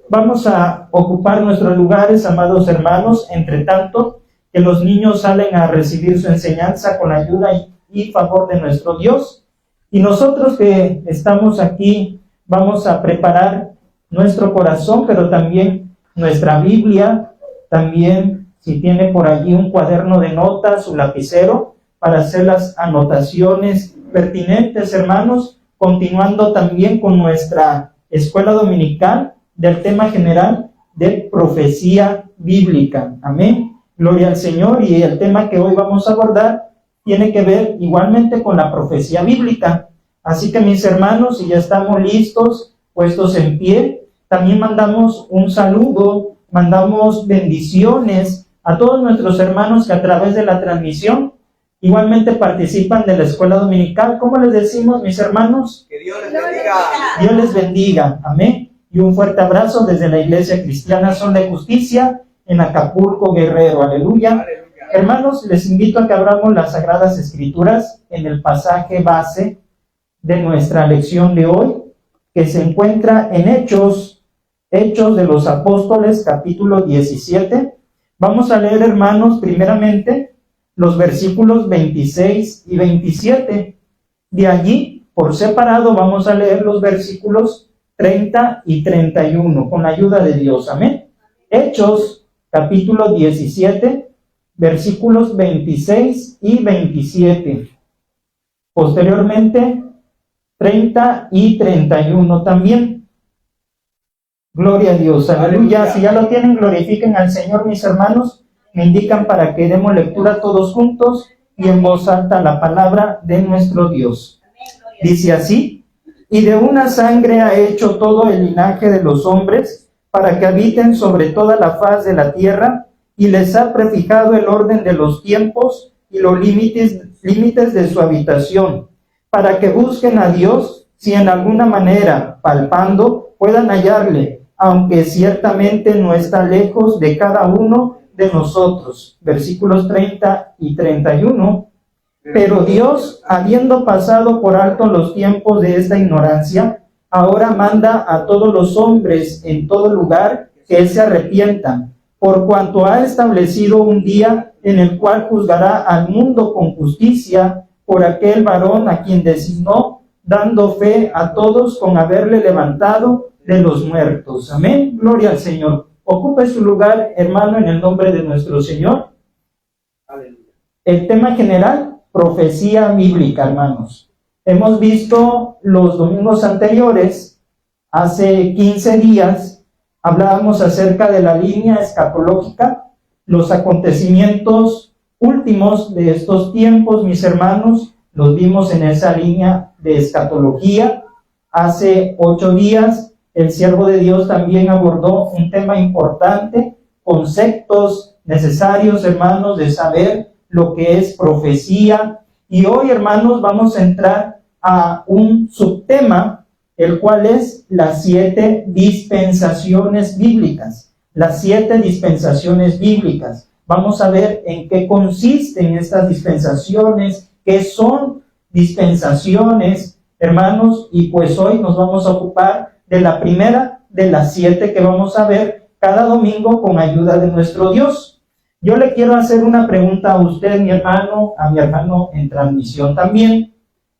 Vamos a ocupar nuestros lugares, amados hermanos, entre tanto que los niños salen a recibir su enseñanza con la ayuda y favor de nuestro Dios. Y nosotros que estamos aquí, vamos a preparar nuestro corazón, pero también nuestra Biblia, también si tiene por allí un cuaderno de notas, un lapicero, para hacer las anotaciones pertinentes, hermanos, continuando también con nuestra escuela dominical del tema general de profecía bíblica. Amén. Gloria al Señor. Y el tema que hoy vamos a abordar tiene que ver igualmente con la profecía bíblica. Así que, mis hermanos, si ya estamos listos, puestos en pie, también mandamos un saludo, mandamos bendiciones a todos nuestros hermanos que a través de la transmisión igualmente participan de la escuela dominical. ¿Cómo les decimos, mis hermanos? Que Dios les bendiga. Dios les bendiga. Amén. Y un fuerte abrazo desde la Iglesia Cristiana Son de Justicia en Acapulco, Guerrero. Aleluya. Aleluya. Hermanos, les invito a que abramos las Sagradas Escrituras en el pasaje base de nuestra lección de hoy, que se encuentra en Hechos de los Apóstoles, capítulo 17. Vamos a leer, hermanos, primeramente los versículos 26 y 27. De allí, por separado, vamos a leer los versículos 30 y 31, con la ayuda de Dios. Amén. Hechos, capítulo 17, versículos 26 y 27. Posteriormente, 30 y 31 también. Gloria a Dios. Aleluya. Aleluya. Si ya lo tienen, glorifiquen al Señor, mis hermanos. Me indican para que demos lectura todos juntos y en voz alta la palabra de nuestro Dios. Dice así: y de una sangre ha hecho todo el linaje de los hombres, para que habiten sobre toda la faz de la tierra, y les ha prefijado el orden de los tiempos y los límites de su habitación, para que busquen a Dios, si en alguna manera, palpando, puedan hallarle, aunque ciertamente no está lejos de cada uno de nosotros. Versículos 30 y 31. Pero Dios, habiendo pasado por alto los tiempos de esta ignorancia, ahora manda a todos los hombres en todo lugar que se arrepientan, por cuanto ha establecido un día en el cual juzgará al mundo con justicia por aquel varón a quien designó, dando fe a todos con haberle levantado de los muertos. Amén. Gloria al Señor. Ocupe su lugar, hermano, en el nombre de nuestro Señor. Aleluya. El tema general, profecía bíblica, hermanos. Hemos visto los domingos anteriores, hace 15 días, hablábamos acerca de la línea escatológica, los acontecimientos últimos de estos tiempos, mis hermanos, los vimos en esa línea de escatología. Hace 8 días, el siervo de Dios también abordó un tema importante, conceptos necesarios, hermanos, de saber lo que es profecía. Y hoy, hermanos, vamos a entrar a un subtema, el cual es las 7 dispensaciones bíblicas. Las 7 dispensaciones bíblicas. Vamos a ver en qué consisten estas dispensaciones, qué son dispensaciones, hermanos, y pues hoy nos vamos a ocupar de la primera de las 7 que vamos a ver cada domingo con ayuda de nuestro Dios. Yo le quiero hacer una pregunta a usted, mi hermano, a mi hermano en transmisión también.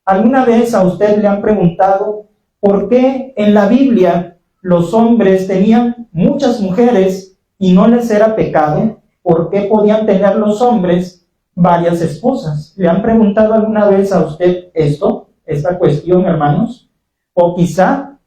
¿Alguna vez a usted le han preguntado por qué en la Biblia los hombres tenían muchas mujeres y no les era pecado? ¿Por qué podían tener los hombres varias esposas? ¿Le han preguntado alguna vez a usted esta cuestión, hermanos? O quizá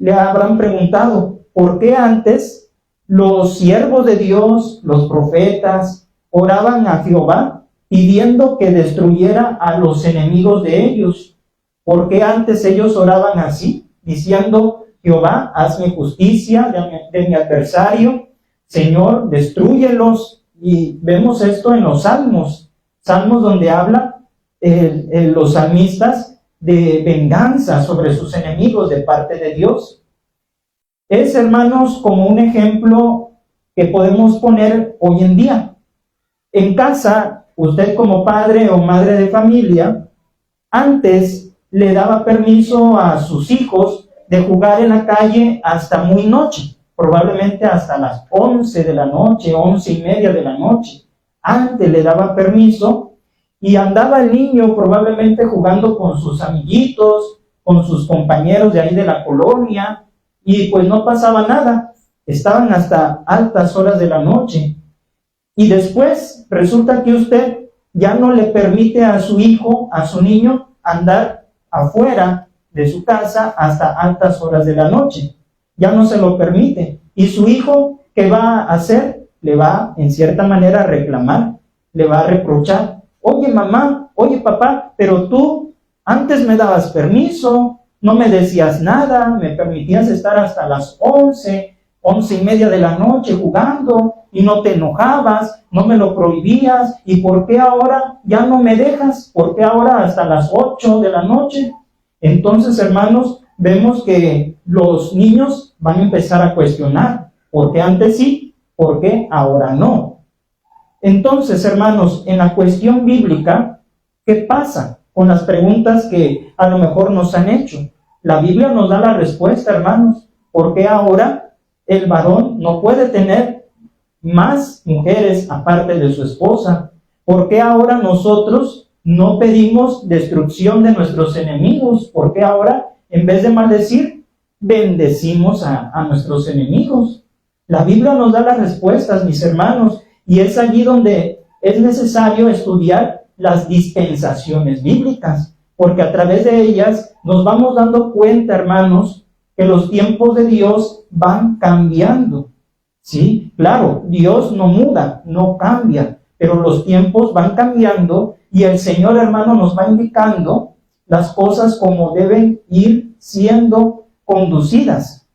le habrán preguntado, ¿por qué antes los siervos de Dios, los profetas, oraban a Jehová pidiendo que destruyera a los enemigos de ellos? ¿Por qué antes ellos oraban así, diciendo, Jehová, hazme justicia de mi adversario, Señor, destrúyelos? Y vemos esto en los salmos donde habla los salmistas de venganza sobre sus enemigos de parte de Dios. Es, hermanos, como un ejemplo que podemos poner hoy en día. En casa, usted como padre o madre de familia, antes le daba permiso a sus hijos de jugar en la calle hasta muy noche. probablemente hasta las 11 de la noche, 11:30 de la noche. Antes le daba permiso y andaba el niño probablemente jugando con sus amiguitos, con sus compañeros de ahí de la colonia, y pues no pasaba nada. Estaban hasta altas horas de la noche. Y después resulta que usted ya no le permite a su hijo, a su niño, andar afuera de su casa hasta altas horas de la noche. Ya no se lo permite. Y su hijo, ¿qué va a hacer? Le va, en cierta manera, a reclamar, le va a reprochar. Oye, mamá, oye, papá, pero tú antes me dabas permiso, no me decías nada, me permitías estar hasta las 11:30 de la noche jugando, y no te enojabas, no me lo prohibías, ¿y por qué ahora ya no me dejas? ¿Por qué ahora hasta las 8 de la noche? Entonces, hermanos, vemos que los niños van a empezar a cuestionar, ¿por qué antes sí? ¿Por qué ahora no? Entonces, hermanos, en la cuestión bíblica, ¿qué pasa con las preguntas que a lo mejor nos han hecho? La Biblia nos da la respuesta, hermanos. ¿Por qué ahora el varón no puede tener más mujeres aparte de su esposa? ¿Por qué ahora nosotros no pedimos destrucción de nuestros enemigos? ¿Por qué ahora, en vez de maldecir, bendecimos a nuestros enemigos? La Biblia nos da las respuestas, mis hermanos, y es allí donde es necesario estudiar las dispensaciones bíblicas, porque a través de ellas nos vamos dando cuenta, hermanos, que los tiempos de Dios van cambiando. Sí, claro, Dios no muda, no cambia, pero los tiempos van cambiando y el Señor, hermano, nos va indicando las cosas como deben ir siendo conducidas.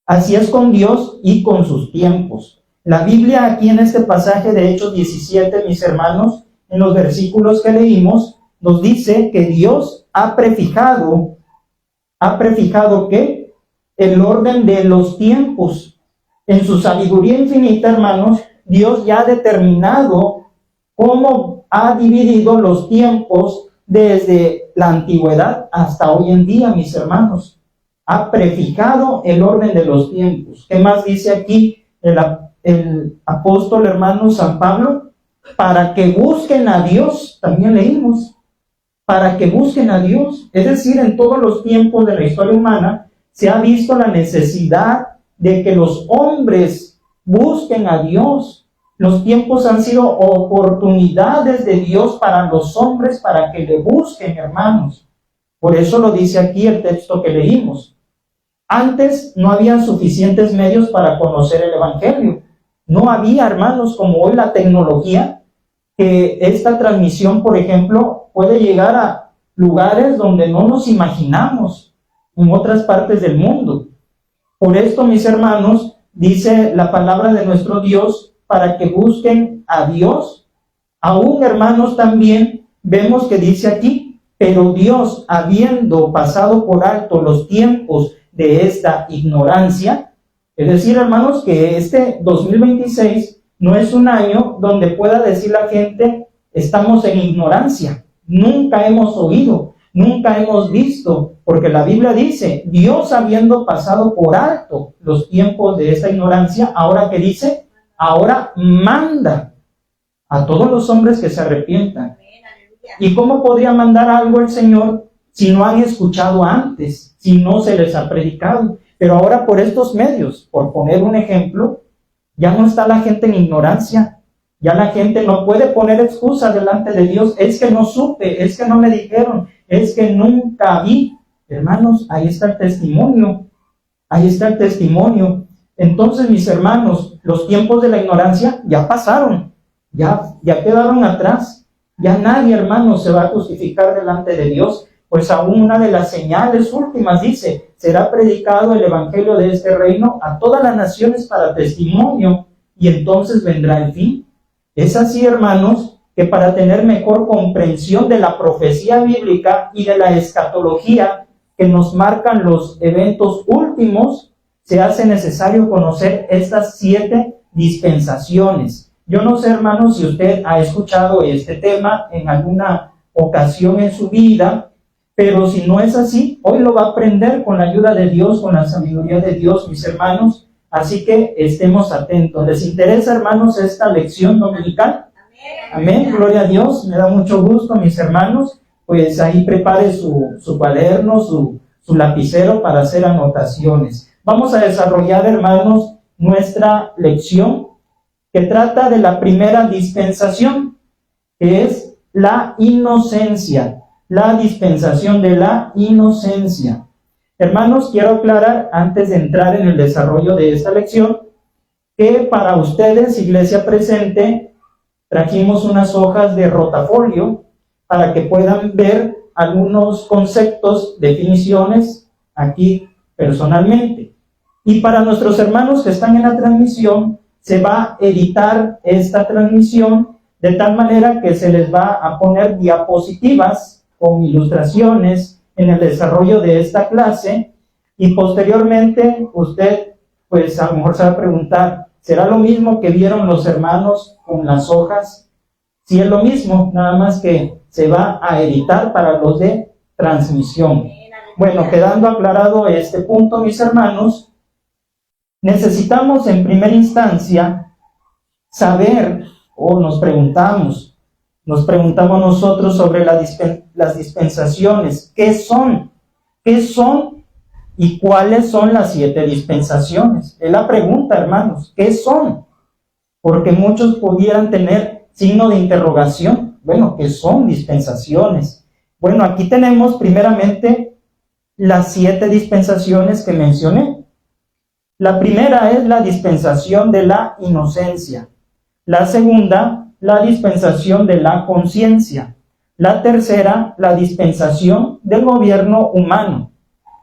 Así es con Dios y con sus tiempos. La Biblia aquí en este pasaje de Hechos 17, mis hermanos, en los versículos que leímos, nos dice que Dios ha prefijado ¿qué? El orden de los tiempos. En su sabiduría infinita, hermanos, Dios ya ha determinado cómo ha dividido los tiempos desde la antigüedad hasta hoy en día, mis hermanos. Ha prefijado el orden de los tiempos. ¿Qué más dice aquí el apóstol hermano San Pablo? Para que busquen a Dios, también leímos, para que busquen a Dios. Es decir, en todos los tiempos de la historia humana se ha visto la necesidad de que los hombres busquen a Dios. Los tiempos han sido oportunidades de Dios para los hombres para que le busquen, hermanos. Por eso lo dice aquí el texto que leímos. Antes no había suficientes medios para conocer el Evangelio. No había, hermanos, como hoy la tecnología, que esta transmisión, por ejemplo, puede llegar a lugares donde no nos imaginamos, en otras partes del mundo. Por esto, mis hermanos, dice la palabra de nuestro Dios, para que busquen a Dios. Aún, hermanos, también vemos que dice aquí, pero Dios, habiendo pasado por alto los tiempos de esta ignorancia, es decir, hermanos, que este 2026 no es un año donde pueda decir la gente, estamos en ignorancia, nunca hemos oído, nunca hemos visto, porque la Biblia dice, Dios habiendo pasado por alto los tiempos de esta ignorancia, ahora que dice, ahora manda a todos los hombres que se arrepientan. ¿Y cómo podría mandar algo el Señor si no han escuchado antes, si no se les ha predicado? Pero ahora por estos medios, por poner un ejemplo, ya no está la gente en ignorancia. Ya la gente no puede poner excusas delante de Dios. Es que no supe, es que no me dijeron, es que nunca vi. Hermanos, ahí está el testimonio. Ahí está el testimonio. Entonces, mis hermanos, los tiempos de la ignorancia ya pasaron. Ya quedaron atrás. Ya nadie, hermanos, se va a justificar delante de Dios. Pues aún una de las señales últimas dice, será predicado el evangelio de este reino a todas las naciones para testimonio, y entonces vendrá el fin. Es así, hermanos, que para tener mejor comprensión de la profecía bíblica y de la escatología que nos marcan los eventos últimos, se hace necesario conocer estas 7 dispensaciones. Yo no sé, hermanos, si usted ha escuchado este tema en alguna ocasión en su vida, pero si no es así, hoy lo va a aprender con la ayuda de Dios, con la sabiduría de Dios, mis hermanos. Así que estemos atentos. ¿Les interesa, hermanos, esta lección dominical? Amén, gloria a Dios. Me da mucho gusto, mis hermanos. Pues ahí prepare su cuaderno, su lapicero para hacer anotaciones. Vamos a desarrollar, hermanos, nuestra lección que trata de la primera dispensación, que es la inocencia, la dispensación de la inocencia. Hermanos, quiero aclarar antes de entrar en el desarrollo de esta lección que para ustedes, iglesia presente, trajimos unas hojas de rotafolio para que puedan ver algunos conceptos, definiciones aquí personalmente. Y para nuestros hermanos que están en la transmisión, se va a editar esta transmisión de tal manera que se les va a poner diapositivas con ilustraciones en el desarrollo de esta clase, y posteriormente usted, pues a lo mejor se va a preguntar, ¿será lo mismo que vieron los hermanos con las hojas? Sí, es lo mismo, nada más que se va a editar para los de transmisión. Bueno, quedando aclarado este punto, mis hermanos, necesitamos en primera instancia saber, o nos preguntamos nosotros sobre las dispensaciones. ¿Qué son? ¿Qué son y cuáles son las 7 dispensaciones? Es la pregunta, hermanos. ¿Qué son? Porque muchos pudieran tener signo de interrogación. Bueno, ¿qué son dispensaciones? Bueno, aquí tenemos primeramente las 7 dispensaciones que mencioné. La primera es la dispensación de la inocencia. La segunda, la dispensación de la conciencia. La tercera, la dispensación del gobierno humano.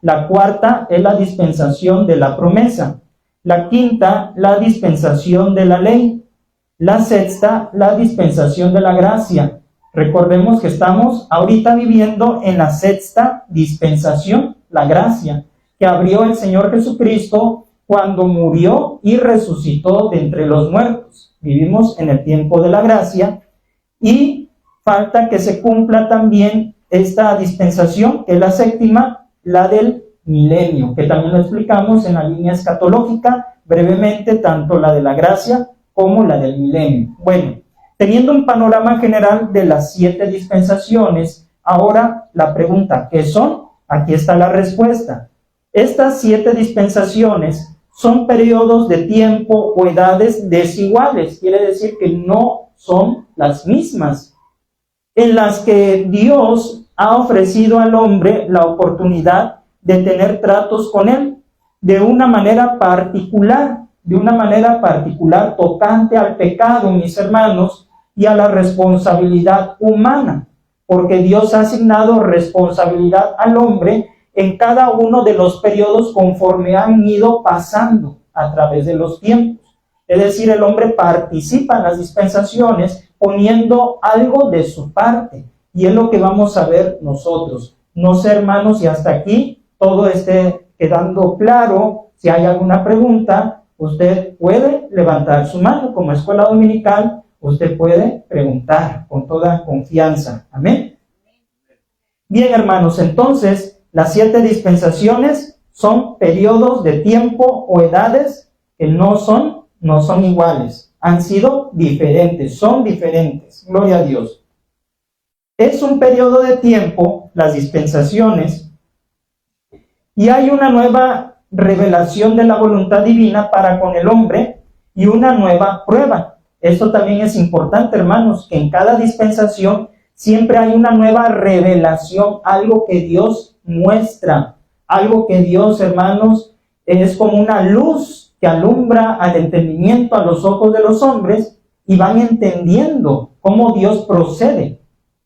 La cuarta es la dispensación de la promesa. La quinta, la dispensación de la ley. La sexta, la dispensación de la gracia. Recordemos que estamos ahorita viviendo en la sexta dispensación, la gracia, que abrió el Señor Jesucristo cuando murió y resucitó de entre los muertos. Vivimos en el tiempo de la gracia y falta que se cumpla también esta dispensación, que es la séptima, la del milenio, que también lo explicamos en la línea escatológica brevemente, tanto la de la gracia como la del milenio. Bueno, teniendo un panorama general de las 7 dispensaciones, ahora la pregunta, ¿qué son? Aquí está la respuesta. Estas 7 dispensaciones son periodos de tiempo o edades desiguales, quiere decir que no son las mismas, en las que Dios ha ofrecido al hombre la oportunidad de tener tratos con él de una manera particular tocante al pecado, mis hermanos, y a la responsabilidad humana, porque Dios ha asignado responsabilidad al hombre en cada uno de los periodos conforme han ido pasando a través de los tiempos. Es decir, el hombre participa en las dispensaciones poniendo algo de su parte. Y es lo que vamos a ver nosotros. No sé, hermanos, si hasta aquí todo esté quedando claro. Si hay alguna pregunta, usted puede levantar su mano. Como escuela dominical, usted puede preguntar con toda confianza. Amén. Bien, hermanos, entonces, las 7 dispensaciones son periodos de tiempo o edades que no son iguales. Han sido diferentes, son diferentes. Gloria a Dios. Es un periodo de tiempo, las dispensaciones, y hay una nueva revelación de la voluntad divina para con el hombre y una nueva prueba. Esto también es importante, hermanos, que en cada dispensación siempre hay una nueva revelación, algo que Dios muestra, algo que Dios, hermanos, es como una luz que alumbra al entendimiento, a los ojos de los hombres, y van entendiendo cómo Dios procede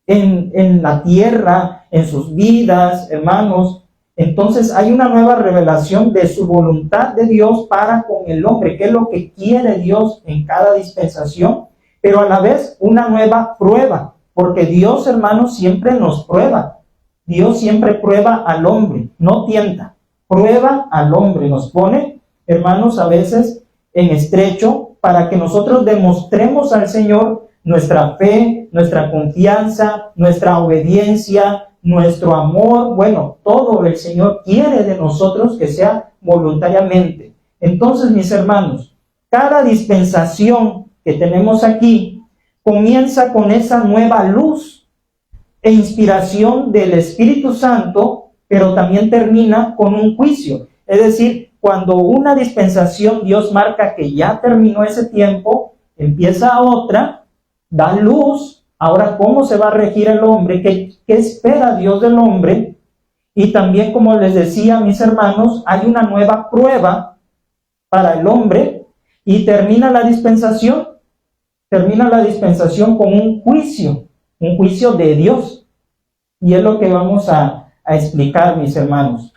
en la tierra, en sus vidas, hermanos. Entonces hay una nueva revelación de su voluntad de Dios para con el hombre, que es lo que quiere Dios en cada dispensación, pero a la vez una nueva prueba, porque Dios, hermanos, siempre nos prueba. Dios siempre prueba al hombre, no tienta, prueba al hombre, nos pone, hermanos, a veces en estrecho para que nosotros demostremos al Señor nuestra fe, nuestra confianza, nuestra obediencia, nuestro amor. Bueno, todo el Señor quiere de nosotros que sea voluntariamente. Entonces, mis hermanos, cada dispensación que tenemos aquí comienza con esa nueva luz e inspiración del Espíritu Santo, pero también termina con un juicio. Es decir, cuando una dispensación Dios marca que ya terminó ese tiempo, empieza otra, da luz. Ahora, ¿cómo se va a regir el hombre? ¿Qué espera Dios del hombre? Y también, como les decía, mis hermanos, hay una nueva prueba para el hombre y termina la dispensación con un juicio de Dios. Y es lo que vamos a explicar, mis hermanos.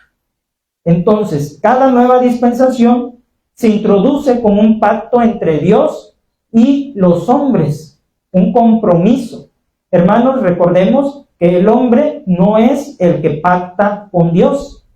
Entonces, cada nueva dispensación se introduce con un pacto entre Dios y los hombres, un compromiso. Hermanos, recordemos que el hombre no es el que pacta con Dios,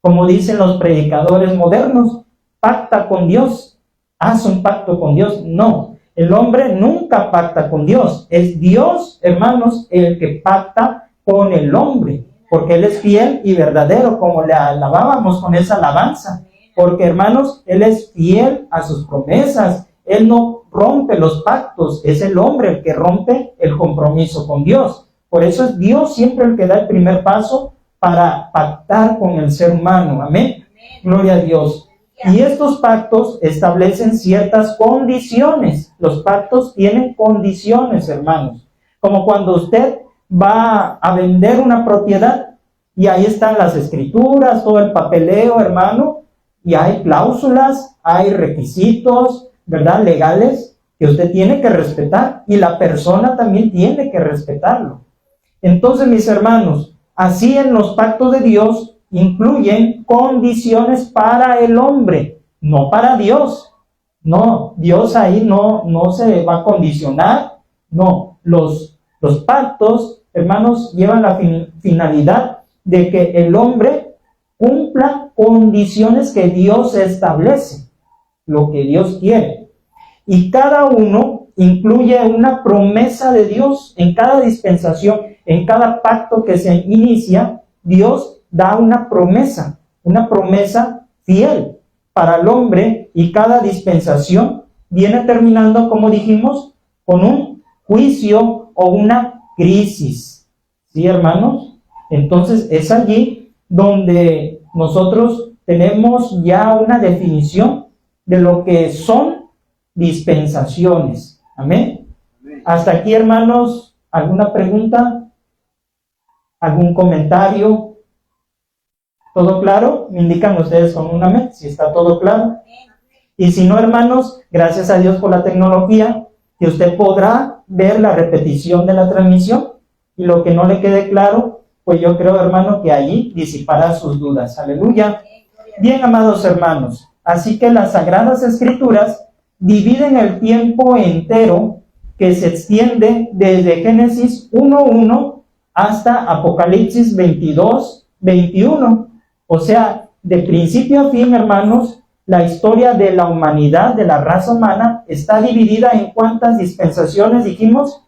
como dicen los predicadores modernos, pacta con Dios, haz un pacto con Dios. No, el hombre nunca pacta con Dios, es Dios, hermanos, el que pacta con el hombre, porque Él es fiel y verdadero, como le alabábamos con esa alabanza, porque, hermanos, Él es fiel a sus promesas, Él no rompe los pactos, es el hombre el que rompe el compromiso con Dios. Por eso es Dios siempre el que da el primer paso para pactar con el ser humano. Amén. Gloria a Dios. Y estos pactos establecen ciertas condiciones. Los pactos tienen condiciones, hermanos. Como cuando usted va a vender una propiedad y ahí están las escrituras, todo el papeleo, hermano, y hay cláusulas, hay requisitos, ¿verdad?, legales que usted tiene que respetar y la persona también tiene que respetarlo. Entonces, mis hermanos, así en los pactos de Dios incluyen condiciones para el hombre, no para Dios. No, Dios ahí no se va a condicionar. No, los pactos, hermanos, llevan la finalidad de que el hombre cumpla condiciones que Dios establece, lo que Dios quiere. Y cada uno incluye una promesa de Dios en cada dispensación, en cada pacto que se inicia. Dios da una promesa fiel para el hombre y cada dispensación viene terminando, como dijimos, con un juicio o una crisis. ¿Sí, hermanos? Entonces es allí donde nosotros tenemos ya una definición de lo que son dispensaciones. Amén. Hasta aquí, hermanos, ¿alguna pregunta? ¿Algún comentario? ¿Todo claro? Me indican ustedes con un amén, si está todo claro. Y si no, hermanos, gracias a Dios por la tecnología, que usted podrá ver la repetición de la transmisión, y lo que no le quede claro, pues yo creo, hermano, que allí disipará sus dudas. Aleluya. Bien, amados hermanos, así que las Sagradas Escrituras dividen el tiempo entero que se extiende desde Génesis 1:1 hasta Apocalipsis 22:21. O sea, de principio a fin, hermanos, la historia de la humanidad, de la raza humana, está dividida en ¿cuántas dispensaciones dijimos?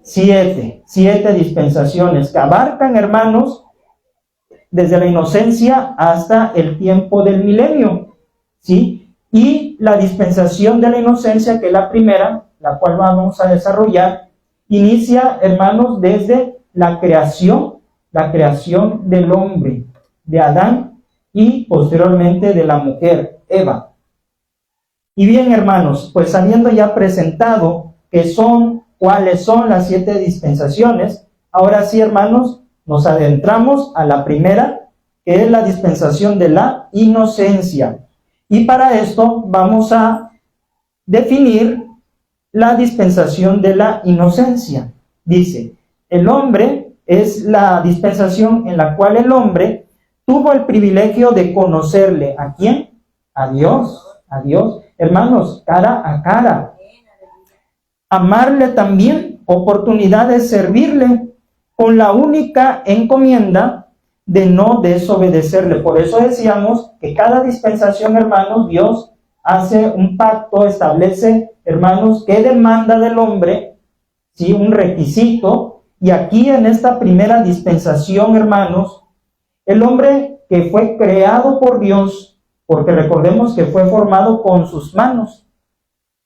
7 dispensaciones que abarcan, hermanos, desde la inocencia hasta el tiempo del milenio, ¿sí? Y la dispensación de la inocencia, que es la primera, la cual vamos a desarrollar, inicia, hermanos, desde la creación del hombre, de Adán, y posteriormente de la mujer, Eva. Y bien, hermanos, pues habiendo ya presentado cuáles son las 7 dispensaciones, ahora sí, hermanos, nos adentramos a la primera, que es la dispensación de la inocencia. Y para esto vamos a definir la dispensación de la inocencia. Dice, el hombre es la dispensación en la cual el hombre tuvo el privilegio de conocerle. ¿A quién? A Dios. Hermanos, cara a cara. Amarle también, oportunidad de servirle, con la única encomienda de no desobedecerle. Por eso decíamos que cada dispensación, hermanos, Dios hace un pacto, establece, hermanos, qué demanda del hombre, ¿sí? Un requisito. Y aquí en esta primera dispensación, hermanos, el hombre que fue creado por Dios porque recordemos que fue formado con sus manos.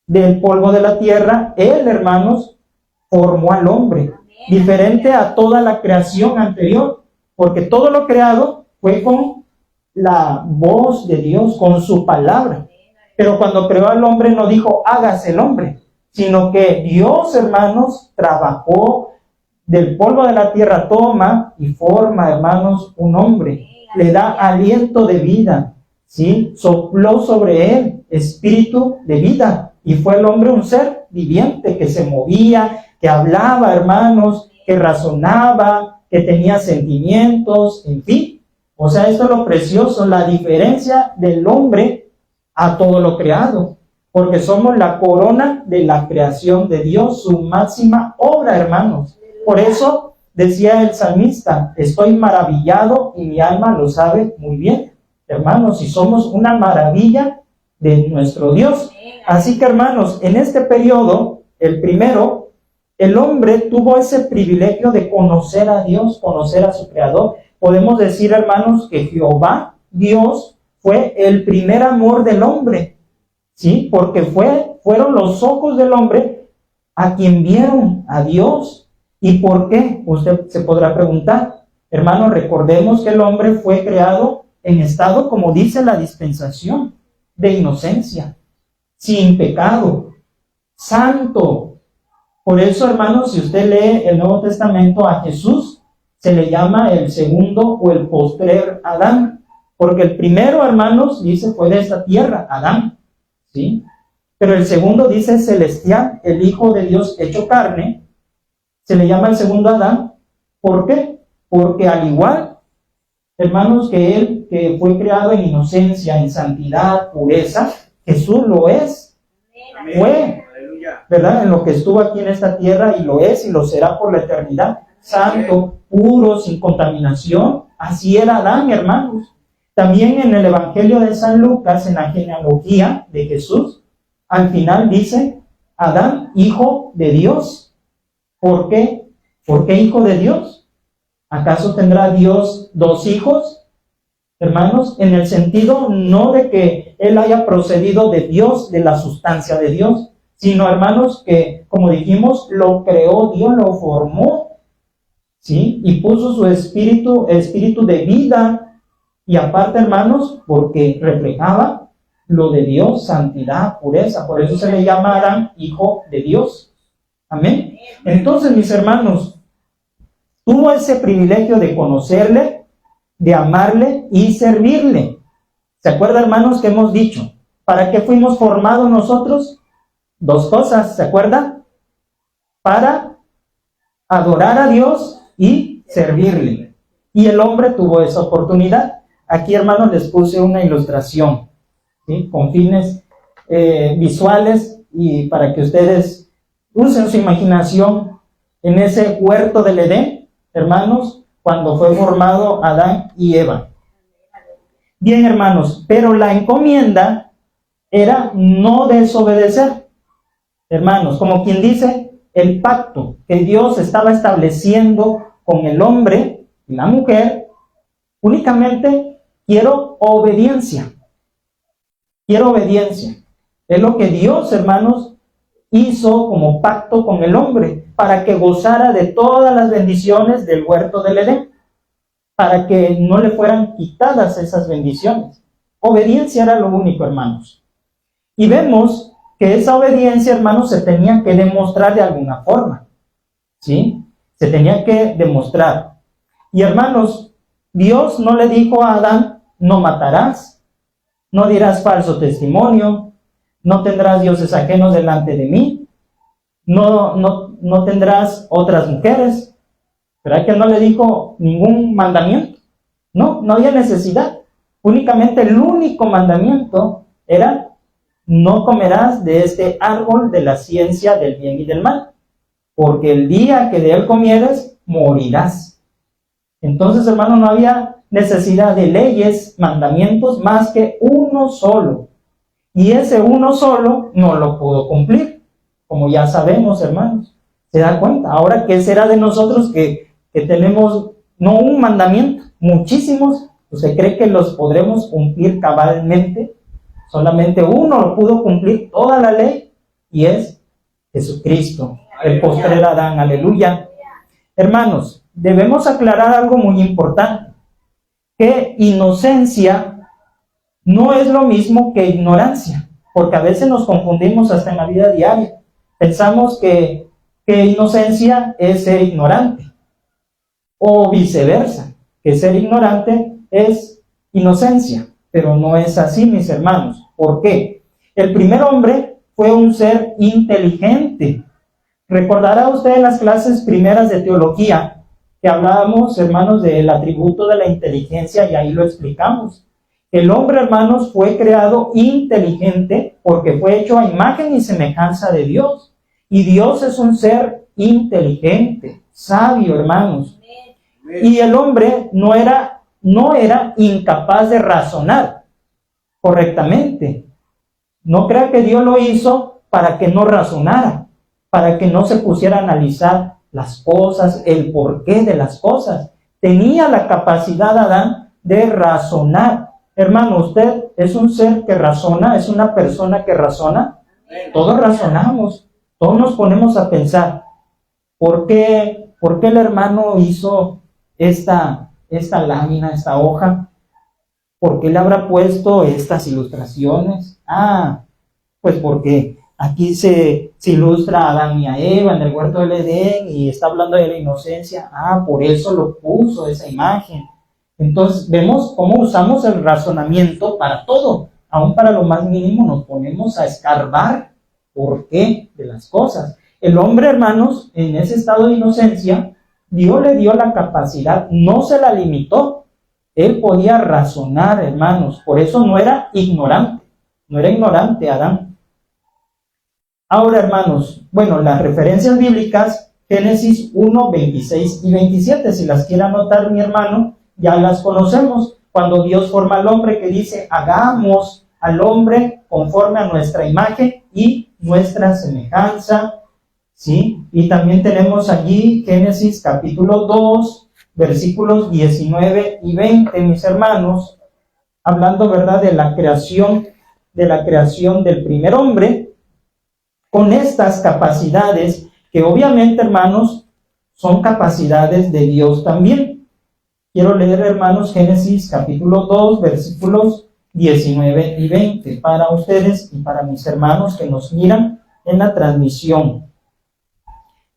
Del polvo de la tierra, Él, hermanos, formó al hombre, diferente a toda la creación anterior, porque todo lo creado fue con la voz de Dios, con su palabra. Pero cuando creó al hombre no dijo, hágase el hombre, sino que Dios, hermanos, trabajó del polvo de la tierra, toma y forma, hermanos, un hombre, le da aliento de vida, ¿sí? Sopló sobre él espíritu de vida, y fue el hombre un ser viviente que se movía, que hablaba, hermanos, que razonaba, que tenía sentimientos, en fin. O sea, esto es lo precioso, la diferencia del hombre a todo lo creado, porque somos la corona de la creación de Dios, su máxima obra, hermanos. Por eso decía el salmista, estoy maravillado y mi alma lo sabe muy bien. Hermanos, si somos una maravilla de nuestro Dios. Así que, hermanos, en este periodo, el primero, el hombre tuvo ese privilegio de conocer a Dios, conocer a su Creador. Podemos decir, hermanos, que Jehová, Dios, fue el primer amor del hombre, ¿sí? Porque fueron los ojos del hombre a quien vieron a Dios. ¿Y por qué? Usted se podrá preguntar. Hermanos, recordemos que el hombre fue creado en estado, como dice la dispensación, de inocencia, sin pecado, santo. Por eso, hermanos, si usted lee el Nuevo Testamento, a Jesús se le llama el segundo o el postrer Adán, porque el primero, hermanos, dice, fue de esta tierra, Adán, ¿sí? Pero el segundo dice celestial, el Hijo de Dios hecho carne, se le llama el segundo Adán. ¿Por qué? Porque al igual, hermanos, que él, que fue creado en inocencia, en santidad, pureza, Jesús lo es, fue, ¿verdad? En lo que estuvo aquí en esta tierra, y lo es y lo será por la eternidad, santo, puro, sin contaminación. Así era Adán, hermanos. También en el Evangelio de San Lucas, en la genealogía de Jesús, al final dice, Adán, hijo de Dios. ¿Por qué? ¿Por qué hijo de Dios? ¿Acaso tendrá Dios dos hijos? Hermanos, en el sentido no de que él haya procedido de Dios, de la sustancia de Dios, sino, hermanos, que, como dijimos, lo creó Dios, lo formó, ¿sí? Y puso su espíritu de vida. Y aparte, hermanos, porque reflejaba lo de Dios, santidad, pureza. Por eso se le llama Adán hijo de Dios. Amén. Entonces, mis hermanos, tuvo ese privilegio de conocerle, de amarle y servirle. ¿Se acuerdan, hermanos, que hemos dicho? ¿Para qué fuimos formados nosotros? Dos cosas, ¿se acuerdan? Para adorar a Dios y servirle. Y el hombre tuvo esa oportunidad. Aquí, hermanos, les puse una ilustración, ¿sí? Con fines visuales, y para que ustedes usen su imaginación en ese huerto del Edén, hermanos, cuando fue formado Adán y Eva. Bien, hermanos, pero la encomienda era no desobedecer. Hermanos, como quien dice, el pacto que Dios estaba estableciendo con el hombre y la mujer, únicamente quiero obediencia. Quiero obediencia. Es lo que Dios, hermanos, hizo como pacto con el hombre, para que gozara de todas las bendiciones del huerto del Edén, para que no le fueran quitadas esas bendiciones. Obediencia era lo único, hermanos. Y vemos que esa obediencia, hermanos, se tenía que demostrar de alguna forma, ¿sí? Se tenía que demostrar. Y, hermanos, Dios no le dijo a Adán, no matarás, no dirás falso testimonio, no tendrás dioses ajenos delante de mí, no tendrás otras mujeres. ¿Verdad que no le dijo ningún mandamiento? No había necesidad. Únicamente el único mandamiento era, no comerás de este árbol de la ciencia del bien y del mal, porque el día que de él comieres, morirás. Entonces, hermano, no había necesidad de leyes, mandamientos, más que uno solo. Y ese uno solo no lo pudo cumplir, como ya sabemos, hermanos. ¿Se da cuenta? Ahora, ¿qué será de nosotros que tenemos no un mandamiento, muchísimos, ¿Usted cree que los podremos cumplir cabalmente? Solamente uno lo pudo cumplir toda la ley y es Jesucristo, el postrer Adán. Aleluya. Hermanos, debemos aclarar algo muy importante, que inocencia no es lo mismo que ignorancia, porque a veces nos confundimos hasta en la vida diaria. Pensamos que inocencia es ser ignorante, o viceversa, que ser ignorante es inocencia, pero no es así, mis hermanos. ¿Por qué? El primer hombre fue un ser inteligente. Recordará usted en las clases primeras de teología que hablábamos, hermanos, del atributo de la inteligencia, y ahí lo explicamos. El hombre, hermanos, fue creado inteligente porque fue hecho a imagen y semejanza de Dios. Y Dios es un ser inteligente, sabio, hermanos. Y el hombre no era incapaz de razonar correctamente. No crea que Dios lo hizo para que no razonara, para que no se pusiera a analizar las cosas, el porqué de las cosas. Tenía la capacidad Adán de razonar. Hermano, usted es un ser que razona, es una persona que razona. Todos razonamos, todos nos ponemos a pensar, ¿por qué el hermano hizo esta lámina, esta hoja? ¿Por qué le habrá puesto estas ilustraciones? Pues porque aquí se ilustra a Adán y a Eva en el huerto del Edén y está hablando de la inocencia. Por eso lo puso esa imagen. Entonces vemos cómo usamos el razonamiento para todo. Aún para lo más mínimo nos ponemos a escarbar por qué de las cosas. El hombre, hermanos, en ese estado de inocencia, Dios le dio la capacidad, no se la limitó. Él podía razonar, hermanos. Por eso no era ignorante Adán. Ahora, hermanos, las referencias bíblicas, Génesis 1, 26 y 27, si las quiere anotar mi hermano, ya las conocemos. Cuando Dios forma al hombre, que dice, hagamos al hombre conforme a nuestra imagen y nuestra semejanza, ¿sí? Y también tenemos allí Génesis capítulo 2, versículos 19 y 20, mis hermanos, hablando, ¿verdad?, de la creación del primer hombre, con estas capacidades, que obviamente, hermanos, son capacidades de Dios también. Quiero leer, hermanos, Génesis capítulo 2, versículos 19 y 20, para ustedes y para mis hermanos que nos miran en la transmisión.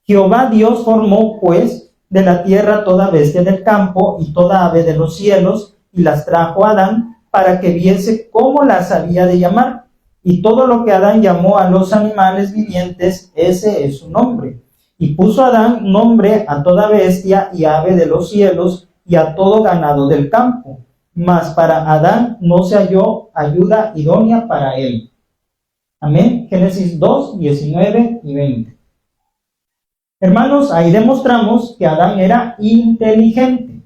Jehová Dios formó, pues, de la tierra toda bestia del campo y toda ave de los cielos, y las trajo a Adán para que viese cómo las había de llamar. Y todo lo que Adán llamó a los animales vivientes, ese es su nombre. Y puso Adán nombre a toda bestia y ave de los cielos y a todo ganado del campo. Mas para Adán no se halló ayuda idónea para él. Amén. Génesis 2, 19 y 20. Hermanos, ahí demostramos que Adán era inteligente.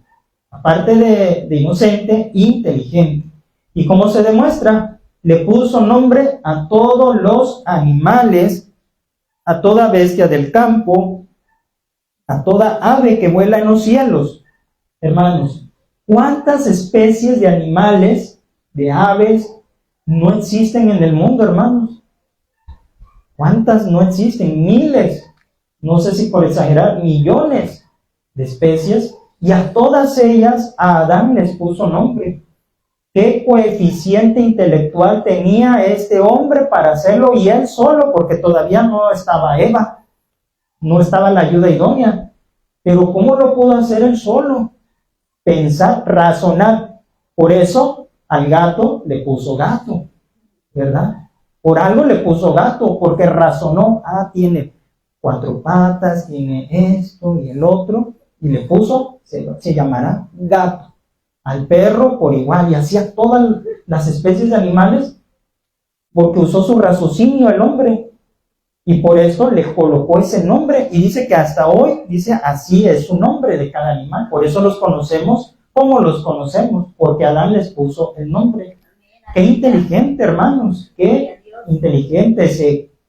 Aparte de inocente, inteligente. ¿Y cómo se demuestra? Le puso nombre a todos los animales, a toda bestia del campo, a toda ave que vuela en los cielos. Hermanos, ¿cuántas especies de animales, de aves, no existen en el mundo, hermanos? ¿Cuántas no existen? Miles, no sé si por exagerar, millones de especies, y a todas ellas a Adán les puso nombre. ¿Qué coeficiente intelectual tenía este hombre para hacerlo? Y él solo, porque todavía no estaba Eva, no estaba la ayuda idónea. Pero ¿cómo lo pudo hacer él solo? Pensar, razonar. Por eso al gato le puso gato, ¿verdad? Por algo le puso gato, porque razonó. Tiene 4 patas, tiene esto y el otro, y le puso, se llamará gato. Al perro por igual, y hacía todas las especies de animales, porque usó su raciocinio el hombre, y por eso le colocó ese nombre, y dice que hasta hoy, dice, así es su nombre de cada animal. Por eso los conocemos como los conocemos, porque Adán les puso el nombre. Qué inteligente, hermanos, qué inteligente.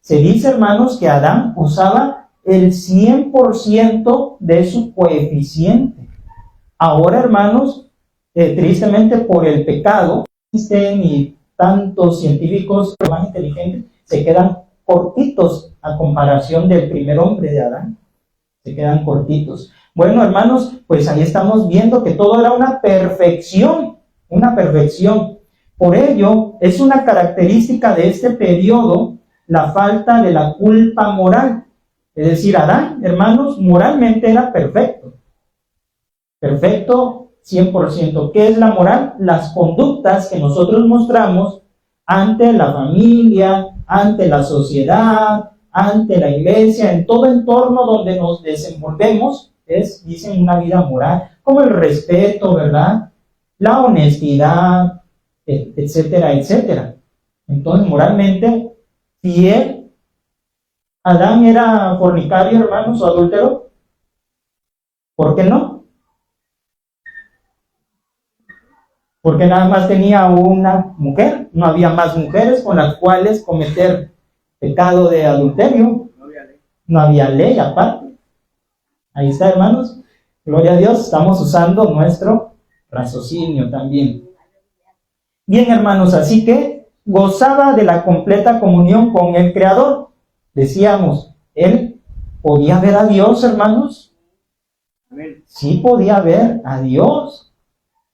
Se dice, hermanos, que Adán usaba el 100% de su coeficiente. Ahora, hermanos, tristemente por el pecado, y tantos científicos más inteligentes se quedan cortitos a comparación del primer hombre de Adán. Se quedan cortitos. Bueno, hermanos, pues ahí estamos viendo que todo era una perfección, una perfección. Por ello, es una característica de este periodo la falta de la culpa moral. Es decir, Adán, hermanos, moralmente era perfecto. Perfecto 100%. ¿Qué es la moral? Las conductas que nosotros mostramos ante la familia, ante la sociedad, ante la iglesia, en todo entorno donde nos desenvolvemos, dicen una vida moral, como el respeto, ¿verdad? La honestidad, etcétera, etcétera. Entonces, moralmente, si Adán era fornicario, hermanos, o adúltero, ¿por qué no? Porque nada más tenía una mujer, no había más mujeres con las cuales cometer pecado de adulterio. No había ley aparte. Ahí está, hermanos. Gloria a Dios, estamos usando nuestro raciocinio también. Bien, hermanos, así que gozaba de la completa comunión con el Creador. Decíamos, él podía ver a Dios, hermanos. Sí podía ver a Dios.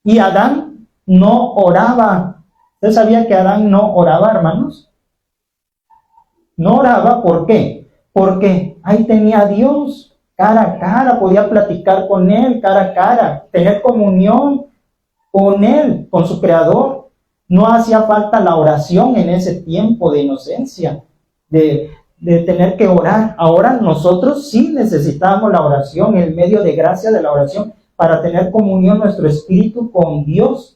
Y Adán no oraba. ¿Usted sabía que Adán no oraba, hermanos? No oraba, ¿por qué? Porque ahí tenía a Dios cara a cara, podía platicar con él cara a cara, tener comunión con él, con su Creador. No hacía falta la oración en ese tiempo de inocencia, de tener que orar. Ahora nosotros sí necesitamos la oración, el medio de gracia de la oración, para tener comunión nuestro espíritu con Dios.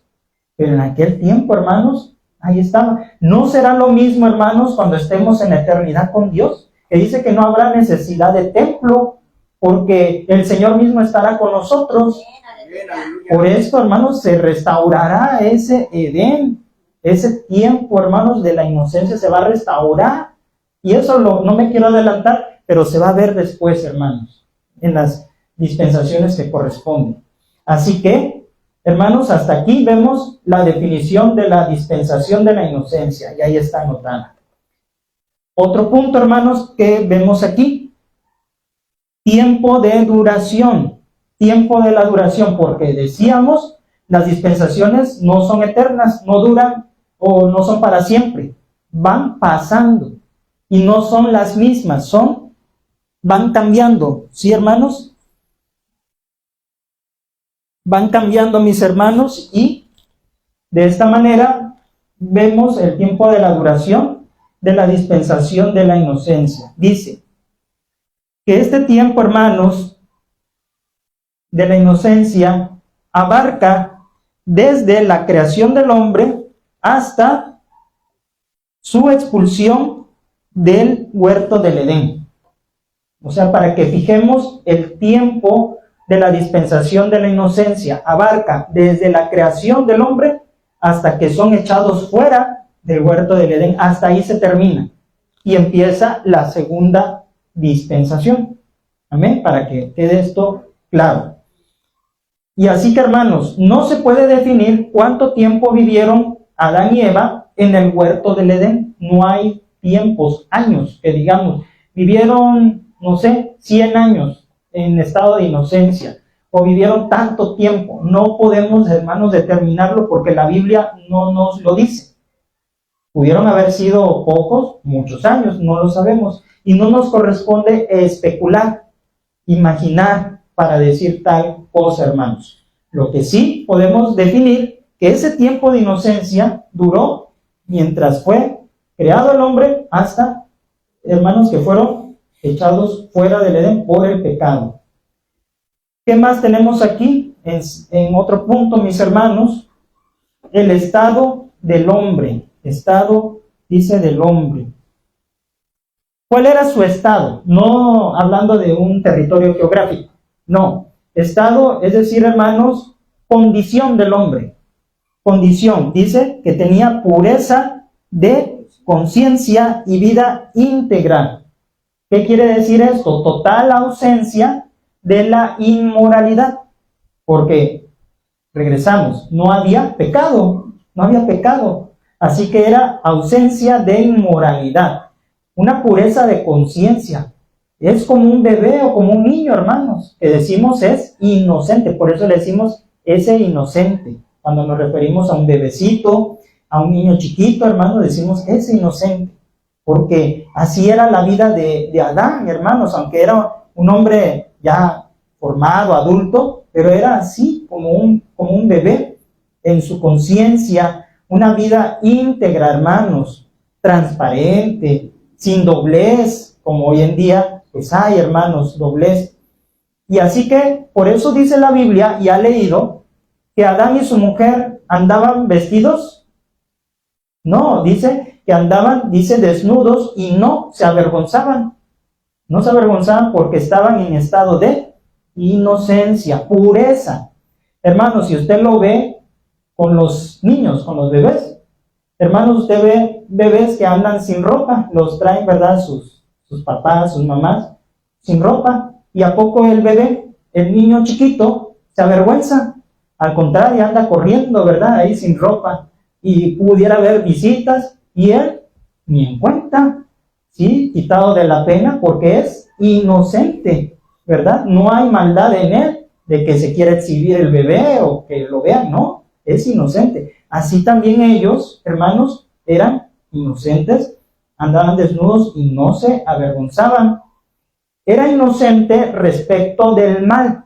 Pero en aquel tiempo, hermanos, ahí estaba. No será lo mismo, hermanos, cuando estemos en la eternidad con Dios, que dice que no habrá necesidad de templo, porque el Señor mismo estará con nosotros. Por esto, hermanos, se restaurará ese Edén, ese tiempo, hermanos, de la inocencia se va a restaurar. Y eso no me quiero adelantar, pero se va a ver después, hermanos, en las dispensaciones que corresponden. Así que, hermanos, hasta aquí vemos la definición de la dispensación de la inocencia, y ahí está anotada. Otro punto, hermanos, que vemos aquí, tiempo de duración. Tiempo de la duración, porque decíamos, las dispensaciones no son eternas, no duran o no son para siempre, van pasando y no son las mismas, van cambiando. ¿Sí, hermanos? Van cambiando, mis hermanos, y de esta manera vemos el tiempo de la duración de la dispensación de la inocencia. Dice que este tiempo, hermanos, de la inocencia abarca desde la creación del hombre hasta su expulsión del huerto del Edén. O sea, para que fijemos el tiempo de la dispensación de la inocencia, abarca desde la creación del hombre hasta que son echados fuera del huerto del Edén. Hasta ahí se termina y empieza la segunda dispensación. Amén, para que quede esto claro. Y así que, hermanos, no se puede definir cuánto tiempo vivieron Adán y Eva en el huerto del Edén. No hay tiempos, años, que digamos, vivieron, no sé, 100 años en estado de inocencia, o vivieron tanto tiempo. No podemos, hermanos, determinarlo porque la Biblia no nos lo dice. Pudieron haber sido pocos, muchos años, no lo sabemos. Y no nos corresponde especular, imaginar para decir tal cosa, hermanos. Lo que sí podemos definir que ese tiempo de inocencia duró mientras fue creado el hombre hasta, hermanos, que fueron echados fuera del Edén por el pecado. ¿Qué más tenemos aquí? En otro punto, mis hermanos, el estado del hombre. Estado, dice, del hombre. ¿Cuál era su estado? No hablando de un territorio geográfico. No. Estado, es decir, hermanos, condición del hombre. Condición. Dice que tenía pureza de conciencia y vida íntegra. ¿Qué quiere decir esto? Total ausencia de la inmoralidad. Porque Regresamos, no había pecado, no había pecado. Así que era ausencia de inmoralidad, una pureza de conciencia. Es como un bebé o como un niño, hermanos, que decimos es inocente. Por eso le decimos ese inocente. Cuando nos referimos a un bebecito, a un niño chiquito, hermanos, decimos ese inocente. Porque así era la vida de Adán, hermanos, aunque era un hombre ya formado, adulto, pero era así como un bebé en su conciencia, una vida íntegra, hermanos, transparente, sin doblez, como hoy en día, pues hay, hermanos, doblez. Y así que, por eso dice la Biblia, y ha leído, que Adán y su mujer andaban vestidos. No, dice que andaban, dice, desnudos y no se avergonzaban. No se avergonzaban porque estaban en estado de inocencia, pureza. Hermanos, si usted lo ve con los niños, con los bebés, hermanos, usted ve bebés que andan sin ropa, los traen, ¿verdad? Sus papás, sus mamás, sin ropa. ¿Y a poco el bebé, el niño chiquito, se avergüenza? Al contrario, anda corriendo, ¿verdad? Ahí sin ropa. Y pudiera haber visitas y él ni en cuenta, ¿sí? Quitado de la pena porque es inocente, ¿verdad? No hay maldad en él de que se quiera exhibir el bebé o que lo vean, no, es inocente. Así también ellos, hermanos, eran inocentes, andaban desnudos y no se avergonzaban. Era inocente respecto del mal,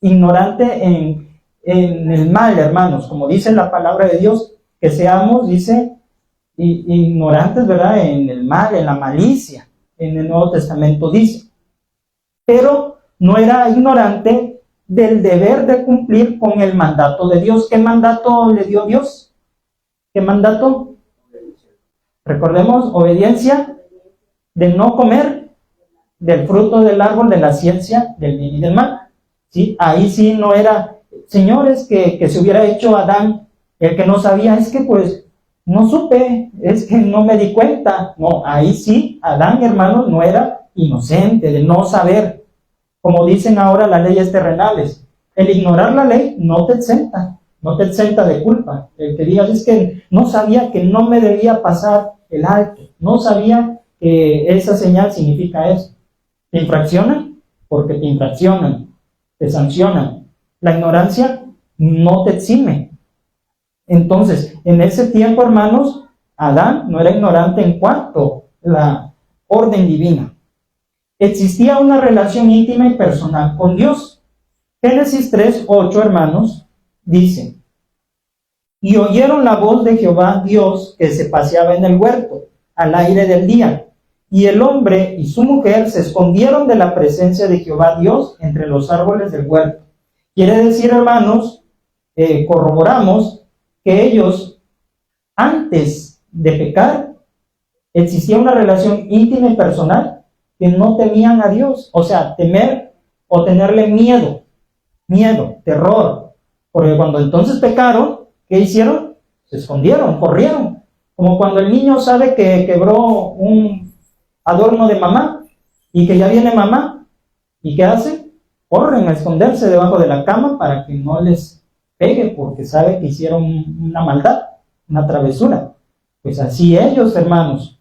ignorante en el mal, hermanos, como dice la palabra de Dios, que seamos, dice, ignorantes, ¿verdad? En el mal, en la malicia, en el Nuevo Testamento dice. Pero no era ignorante del deber de cumplir con el mandato de Dios. ¿Qué mandato le dio Dios? ¿Qué mandato? Recordemos, obediencia de no comer del fruto del árbol de la ciencia del bien y del mal. ¿Sí? Ahí sí no era, señores, que se hubiera hecho Adán, el que no sabía, es que pues no supe, es que no me di cuenta. No, ahí sí, Adán, hermanos, no era inocente de no saber. Como dicen ahora las leyes terrenales, el ignorar la ley no te exenta de culpa. El que digas es que no sabía que no me debía pasar el alto, no sabía que esa señal significa eso. ¿Te infraccionan? Porque te infraccionan, te sancionan. La ignorancia no te exime. Entonces, en ese tiempo, hermanos, Adán no era ignorante en cuanto a la orden divina. Existía una relación íntima y personal con Dios. Génesis 3:8, hermanos, dice: y oyeron la voz de Jehová Dios que se paseaba en el huerto al aire del día, y el hombre y su mujer se escondieron de la presencia de Jehová Dios entre los árboles del huerto. Quiere decir, hermanos, corroboramos que ellos, antes de pecar, existía una relación íntima y personal, que no temían a Dios. O sea, temer o tenerle miedo, terror. Porque cuando entonces pecaron, ¿qué hicieron? Se escondieron, corrieron. Como cuando el niño sabe que quebró un adorno de mamá y que ya viene mamá. ¿Y qué hace? Corren a esconderse debajo de la cama para que no les pegue, porque sabe que hicieron una maldad, una travesura. Pues así ellos, hermanos,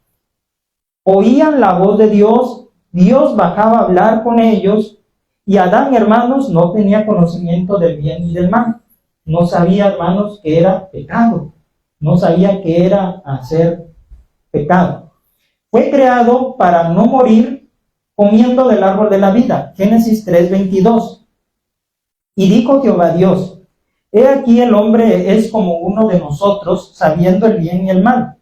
oían la voz de Dios, Dios bajaba a hablar con ellos, y Adán, hermanos, no tenía conocimiento del bien y del mal. No sabía, hermanos, que era pecado. No sabía que era hacer pecado. Fue creado para no morir comiendo del árbol de la vida. Génesis 3:22. Y dijo Jehová Dios: he aquí el hombre es como uno de nosotros, sabiendo el bien y el mal.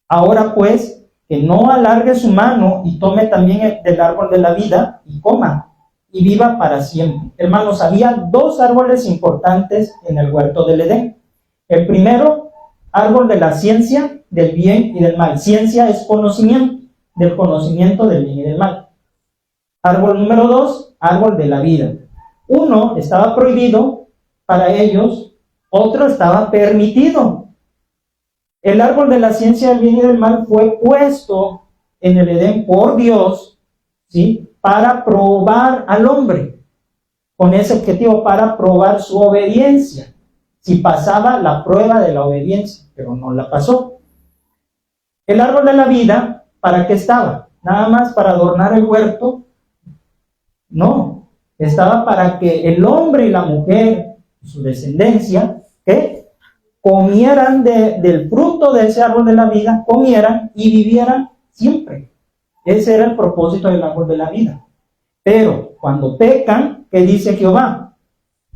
Ahora pues, que no alargue su mano y tome también del árbol de la vida y coma y viva para siempre. Hermanos, había dos árboles importantes en el huerto del Edén. El primero, árbol de la ciencia del bien y del mal. Ciencia es conocimiento, del conocimiento del bien y del mal. Árbol número 2, árbol de la vida. Uno estaba prohibido para ellos, otro estaba permitido. El árbol de la ciencia del bien y del mal fue puesto en el Edén por Dios, ¿sí?, para probar al hombre. con ese objetivo para probar su obediencia, si pasaba la prueba de la obediencia, pero no la pasó. El árbol de la vida, ¿para qué estaba? ¿Nada más para adornar el huerto? No, estaba para que el hombre y la mujer, su descendencia, ¿qué? Comieran del fruto de ese árbol de la vida, comieran y vivieran siempre. Ese era el propósito del árbol de la vida. Pero cuando pecan, ¿qué dice Jehová?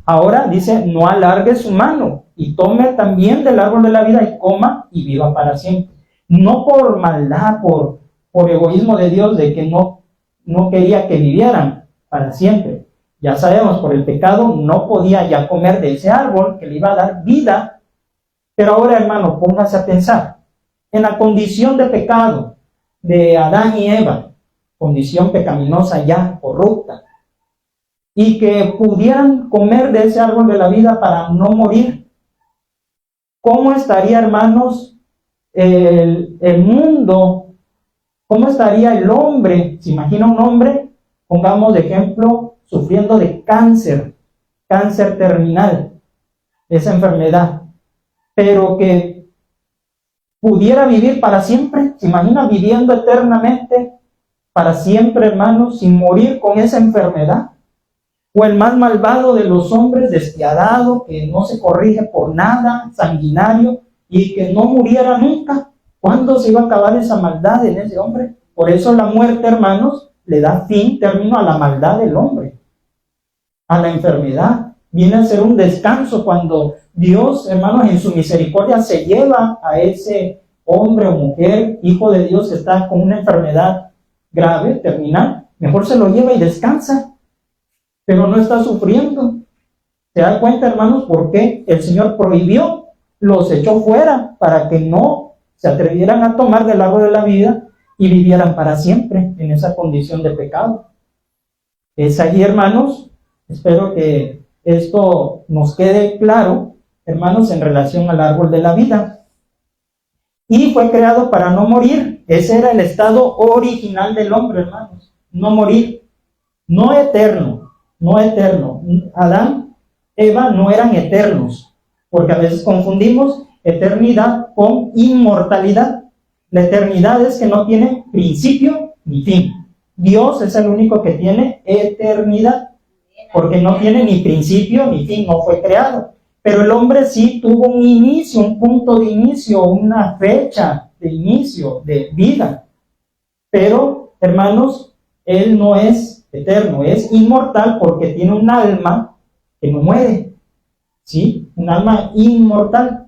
Ahora dice, no alargue su mano y tome también del árbol de la vida y coma y viva para siempre. No por maldad, por egoísmo de Dios, de que no quería que vivieran para siempre. Ya sabemos, por el pecado no podía ya comer de ese árbol que le iba a dar vida. Pero ahora, hermano, póngase a pensar en la condición de pecado de Adán y Eva, condición pecaminosa ya, corrupta, y que pudieran comer de ese árbol de la vida para no morir. ¿Cómo estaría, hermanos, el mundo? ¿Cómo estaría el hombre? ¿Se imagina un hombre, pongamos de ejemplo, sufriendo de cáncer terminal, esa enfermedad, pero que pudiera vivir para siempre? ¿Se imagina viviendo eternamente para siempre, hermanos, sin morir con esa enfermedad? O el más malvado de los hombres, despiadado, que no se corrige por nada, sanguinario, y que no muriera nunca. ¿Cuándo se iba a acabar esa maldad en ese hombre? Por eso la muerte, hermanos, le da término a la maldad del hombre, a la enfermedad. Viene a ser un descanso cuando Dios, hermanos, en su misericordia se lleva a ese hombre o mujer, hijo de Dios, que está con una enfermedad grave, terminal. Mejor se lo lleva y descansa, pero no está sufriendo. ¿Se da cuenta, hermanos, por qué el Señor prohibió? Los echó fuera para que no se atrevieran a tomar del árbol de la vida y vivieran para siempre en esa condición de pecado. Es ahí, hermanos, espero que esto nos quede claro, hermanos, en relación al árbol de la vida. Y fue creado para no morir. Ese era el estado original del hombre, hermanos. No morir. No eterno. No eterno. Adán, Eva no eran eternos, porque a veces confundimos eternidad con inmortalidad. La eternidad es que no tiene principio ni fin. Dios es el único que tiene eternidad, porque no tiene ni principio ni fin, no fue creado. Pero el hombre sí tuvo un inicio, un punto de inicio, una fecha de inicio de vida. Pero, hermanos, él no es eterno, es inmortal porque tiene un alma que no muere, ¿sí? Un alma inmortal.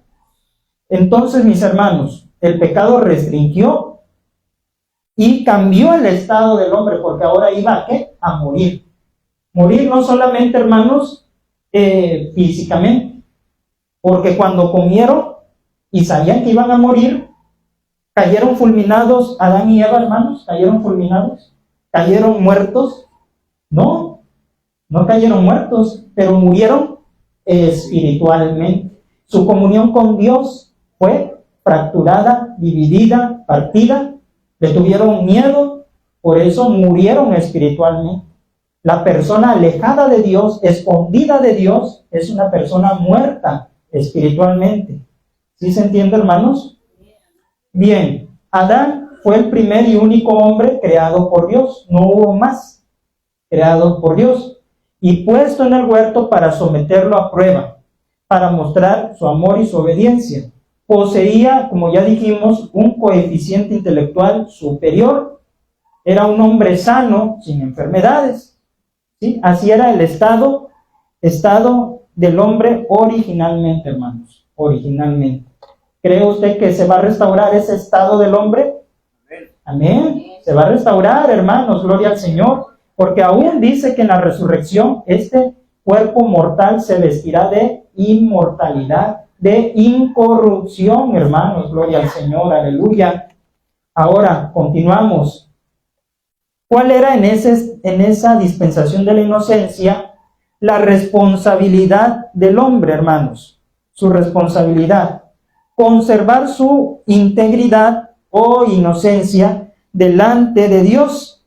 Entonces, mis hermanos, el pecado restringió y cambió el estado del hombre, porque ahora iba a ¿qué? A morir. Morir no solamente, hermanos, físicamente, porque cuando comieron y sabían que iban a morir, cayeron fulminados Adán y Eva, hermanos, cayeron fulminados, cayeron muertos. No cayeron muertos, pero murieron espiritualmente. Su comunión con Dios fue fracturada, dividida, partida. Le tuvieron miedo, por eso murieron espiritualmente. La persona alejada de Dios, escondida de Dios, es una persona muerta espiritualmente. ¿Sí se entiende, hermanos? Bien, Adán fue el primer y único hombre creado por Dios. No hubo más creados por Dios y puesto en el huerto para someterlo a prueba, para mostrar su amor y su obediencia. Poseía, como ya dijimos, un coeficiente intelectual superior. Era un hombre sano, sin enfermedades. ¿Sí? Así era el estado del hombre originalmente, hermanos. Originalmente. ¿Cree usted que se va a restaurar ese estado del hombre? Amén. Se va a restaurar, hermanos. Gloria al Señor. Porque aún dice que en la resurrección este cuerpo mortal se vestirá de inmortalidad, de incorrupción, hermanos. Gloria al Señor. Aleluya. Ahora, continuamos. ¿Cuál era en esa dispensación de la inocencia la responsabilidad del hombre, hermanos? Su responsabilidad. Conservar su integridad o inocencia delante de Dios.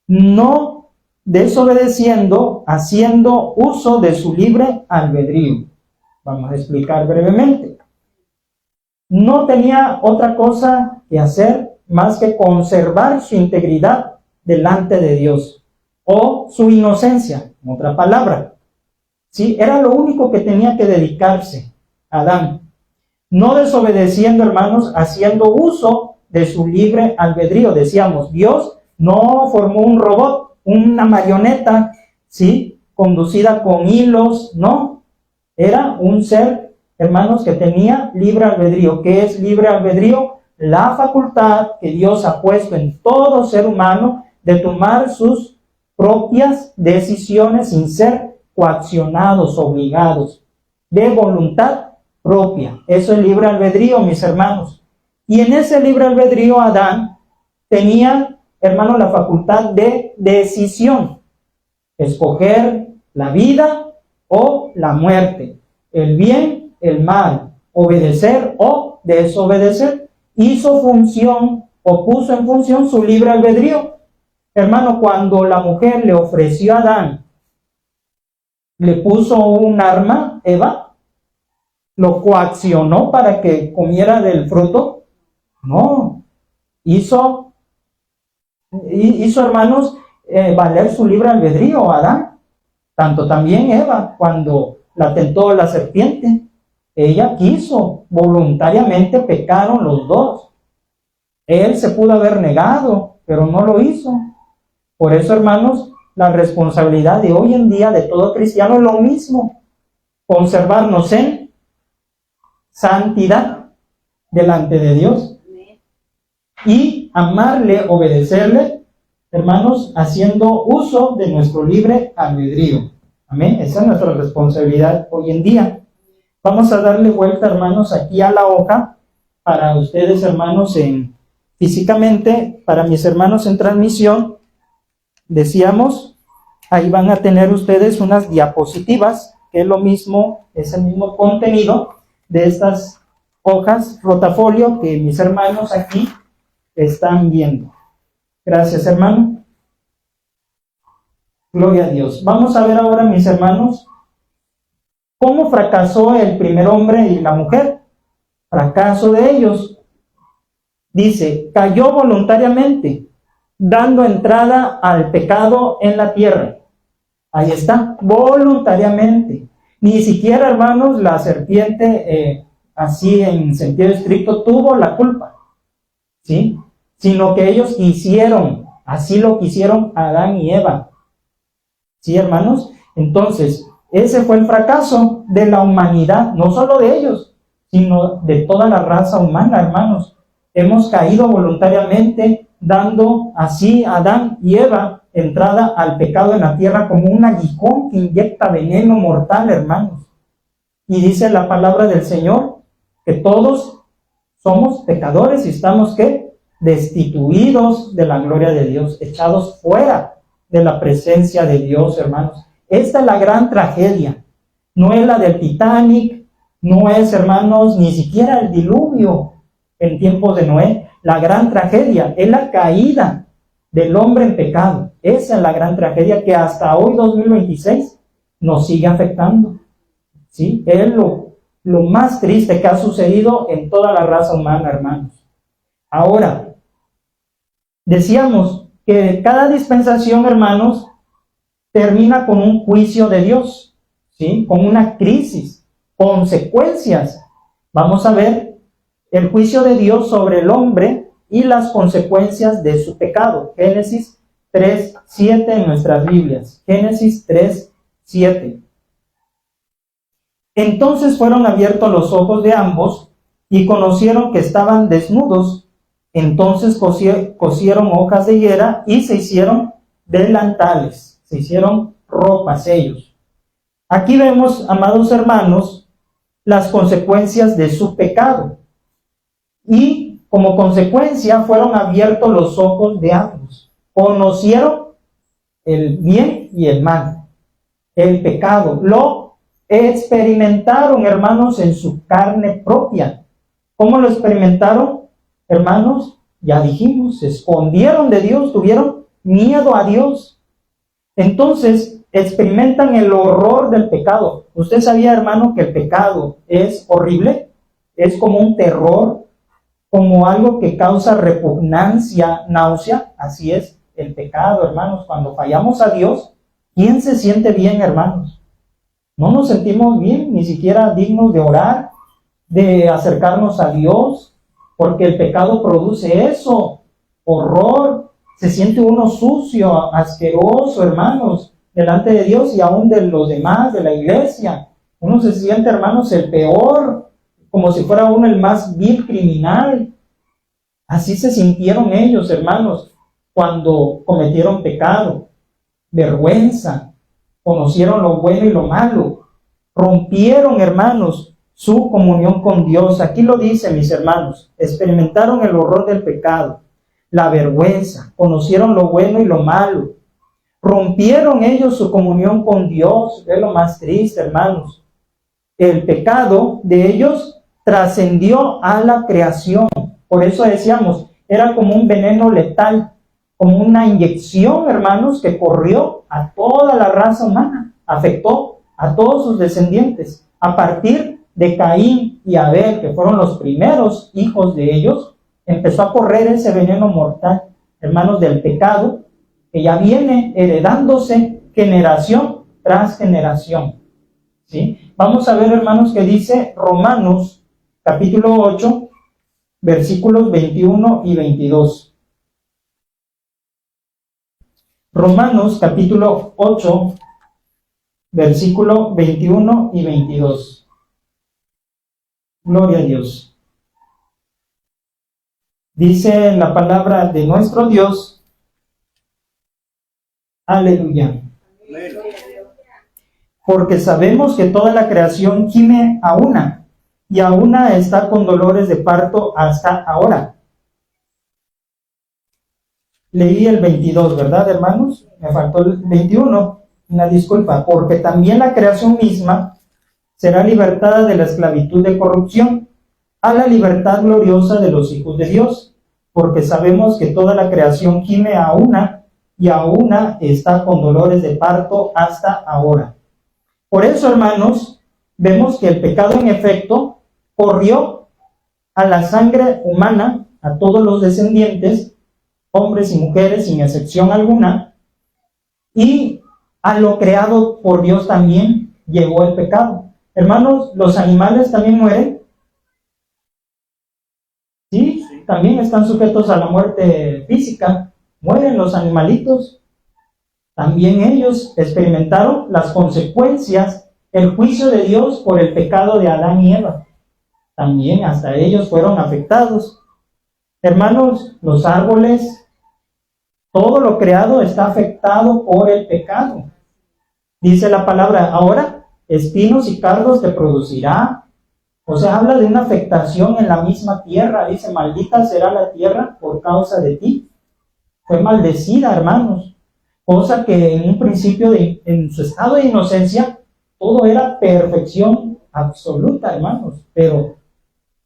No desobedeciendo, haciendo uso de su libre albedrío. Vamos a explicar brevemente. No tenía otra cosa que hacer más que conservar su integridad delante de Dios, o su inocencia, en otra palabra. Sí, era lo único que tenía que dedicarse Adán. No desobedeciendo, hermanos, haciendo uso de su libre albedrío. Decíamos, Dios no formó un robot, una marioneta, ¿sí?, conducida con hilos, no. Era un ser, hermanos, que tenía libre albedrío. ¿Qué es libre albedrío? La facultad que Dios ha puesto en todo ser humano de tomar sus propias decisiones sin ser coaccionados, obligados, de voluntad propia. Eso es libre albedrío, mis hermanos. Y en ese libre albedrío Adán tenía, hermanos, la facultad de decisión. Escoger la vida o la muerte, el bien, el mal, obedecer o desobedecer. Hizo función o puso en función su libre albedrío. Hermano, cuando la mujer le ofreció a Adán, le puso un arma, Eva, lo coaccionó para que comiera del fruto. No, hizo hermanos, valer su libre albedrío a Adán. Tanto también Eva, cuando la tentó la serpiente, ella quiso, voluntariamente pecaron los dos. Él se pudo haber negado, pero no lo hizo. Por eso, hermanos, la responsabilidad de hoy en día de todo cristiano es lo mismo: conservarnos en santidad delante de Dios y amarle, obedecerle, hermanos, haciendo uso de nuestro libre albedrío. Amén. Esa es nuestra responsabilidad hoy en día. Vamos a darle vuelta, hermanos, aquí a la hoja para ustedes, hermanos, físicamente, para mis hermanos en transmisión. Decíamos, ahí van a tener ustedes unas diapositivas, que es lo mismo, es el mismo contenido de estas hojas rotafolio que mis hermanos aquí están viendo. Gracias, hermano. Gloria a Dios. Vamos a ver ahora, mis hermanos, cómo fracasó el primer hombre y la mujer. Fracaso de ellos. Dice, cayó voluntariamente, dando entrada al pecado en la tierra. Ahí está, voluntariamente. Ni siquiera, hermanos, la serpiente, así en sentido estricto, tuvo la culpa, ¿sí? Sino que ellos quisieron, así lo quisieron Adán y Eva. ¿Sí, hermanos? Entonces, ese fue el fracaso de la humanidad, no solo de ellos, sino de toda la raza humana, hermanos. Hemos caído voluntariamente, dando así a Adán y Eva entrada al pecado en la tierra como un aguijón que inyecta veneno mortal, hermanos. Y dice la palabra del Señor que todos somos pecadores y estamos, ¿qué?, destituidos de la gloria de Dios, echados fuera de la presencia de Dios, hermanos. Esta es la gran tragedia. No es la del Titanic, no es, hermanos, ni siquiera el diluvio en tiempos de Noé. La gran tragedia es la caída del hombre en pecado. Esa es la gran tragedia que hasta hoy, 2026, nos sigue afectando. ¿Sí? Es lo más triste que ha sucedido en toda la raza humana, hermanos. Ahora, decíamos que cada dispensación, hermanos, termina con un juicio de Dios, ¿sí? Con una crisis, consecuencias. Vamos a ver el juicio de Dios sobre el hombre y las consecuencias de su pecado. Génesis 3:7 en nuestras Biblias. Génesis 3:7. Entonces fueron abiertos los ojos de ambos y conocieron que estaban desnudos. Entonces cosieron hojas de higuera y se hicieron delantales, se hicieron ropas ellos. Aquí vemos, amados hermanos, las consecuencias de su pecado. Y como consecuencia fueron abiertos los ojos de ambos. Conocieron el bien y el mal, el pecado. Lo experimentaron, hermanos, en su carne propia. ¿Cómo lo experimentaron, hermanos? Ya dijimos, se escondieron de Dios, tuvieron miedo a Dios. Entonces, experimentan el horror del pecado. ¿Usted sabía, hermano, que el pecado es horrible? Es como un terror, como algo que causa repugnancia, náusea. Así es el pecado, hermanos. Cuando fallamos a Dios, ¿quién se siente bien, hermanos? No nos sentimos bien, ni siquiera dignos de orar, de acercarnos a Dios, porque el pecado produce eso, horror. Se siente uno sucio, asqueroso, hermanos, delante de Dios y aún de los demás, de la iglesia. Uno se siente, hermanos, el peor, como si fuera uno el más vil criminal. Así se sintieron ellos, hermanos, cuando cometieron pecado, vergüenza, conocieron lo bueno y lo malo, rompieron, hermanos, su comunión con Dios. Aquí lo dice, mis hermanos, experimentaron el horror del pecado, la vergüenza, conocieron lo bueno y lo malo, rompieron ellos su comunión con Dios. Es lo más triste, hermanos. El pecado de ellos trascendió a la creación. Por eso decíamos, era como un veneno letal, como una inyección, hermanos, que corrió a toda la raza humana, afectó a todos sus descendientes. A partir de Caín y Abel, que fueron los primeros hijos de ellos, empezó a correr ese veneno mortal, hermanos, del pecado, que ya viene heredándose generación tras generación. ¿Sí? Vamos a ver, hermanos, que dice Romanos, capítulo 8, versículos 21 y 22. Romanos, capítulo 8, versículo 21 y 22. Gloria a Dios. Dice la palabra de nuestro Dios, aleluya. Porque sabemos que toda la creación gime a una, y a una está con dolores de parto hasta ahora. Leí el 22, ¿verdad, hermanos? Me faltó el 21, una disculpa. Porque también la creación misma será libertada de la esclavitud de corrupción a la libertad gloriosa de los hijos de Dios, porque sabemos que toda la creación gime a una, y a una está con dolores de parto hasta ahora. Por eso, hermanos, vemos que el pecado en efecto corrió a la sangre humana, a todos los descendientes, hombres y mujeres sin excepción alguna, y a lo creado por Dios también llegó el pecado. Hermanos, ¿los animales también mueren? Sí, también están sujetos a la muerte física. Mueren los animalitos. También ellos experimentaron las consecuencias, el juicio de Dios por el pecado de Adán y Eva. También hasta ellos fueron afectados. Hermanos, los árboles, todo lo creado está afectado por el pecado. Dice la palabra, ahora espinos y cardos te producirá. O sea, habla de una afectación en la misma tierra. Dice, maldita será la tierra por causa de ti. Fue maldecida, hermanos. Cosa que en un principio, en su estado de inocencia, todo era perfección absoluta, hermanos. Pero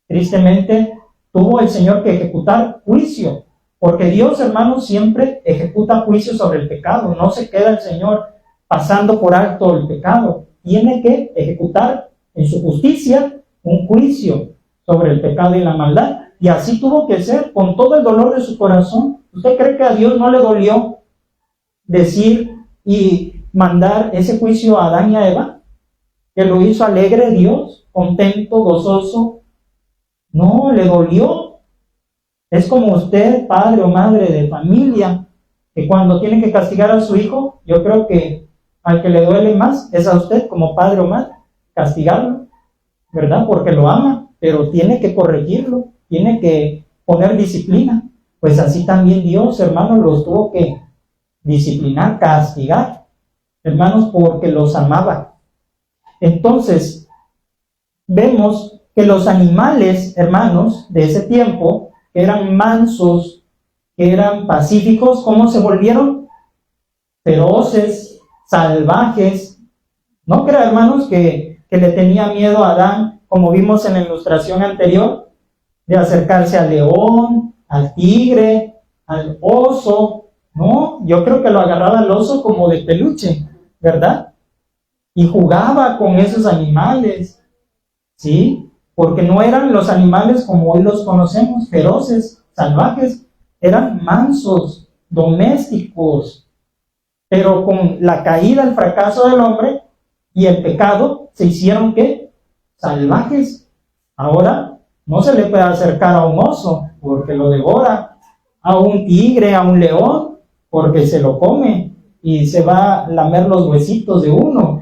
tristemente tuvo el Señor que ejecutar juicio. Porque Dios, hermanos, siempre ejecuta juicio sobre el pecado. No se queda el Señor pasando por alto el pecado. Tiene que ejecutar en su justicia un juicio sobre el pecado y la maldad. Y así tuvo que ser, con todo el dolor de su corazón. ¿Usted cree que a Dios no le dolió decir y mandar ese juicio a Adán y a Eva? ¿Que lo hizo alegre Dios, contento, gozoso? No, le dolió. Es como usted, padre o madre de familia, que cuando tiene que castigar a su hijo, yo creo que al que le duele más es a usted como padre o madre, castigarlo, ¿verdad? Porque lo ama, pero tiene que corregirlo, tiene que poner disciplina. Pues así también Dios, hermanos, los tuvo que disciplinar, castigar, hermanos, porque los amaba. Entonces, vemos que los animales, hermanos, de ese tiempo, que eran mansos, que eran pacíficos, ¿cómo se volvieron? Feroces, salvajes. No crea, hermanos, que le tenía miedo a Adán, como vimos en la ilustración anterior, de acercarse al león, al tigre, al oso, No, yo creo que lo agarraba al oso como de peluche, ¿verdad? Y jugaba con esos animales, ¿sí? Porque no eran los animales como hoy los conocemos, feroces, salvajes, eran mansos, domésticos. Pero con la caída, el fracaso del hombre y el pecado, se hicieron, ¿qué? Salvajes. Ahora no se le puede acercar a un oso porque lo devora, a un tigre, a un león, porque se lo come y se va a lamer los huesitos de uno.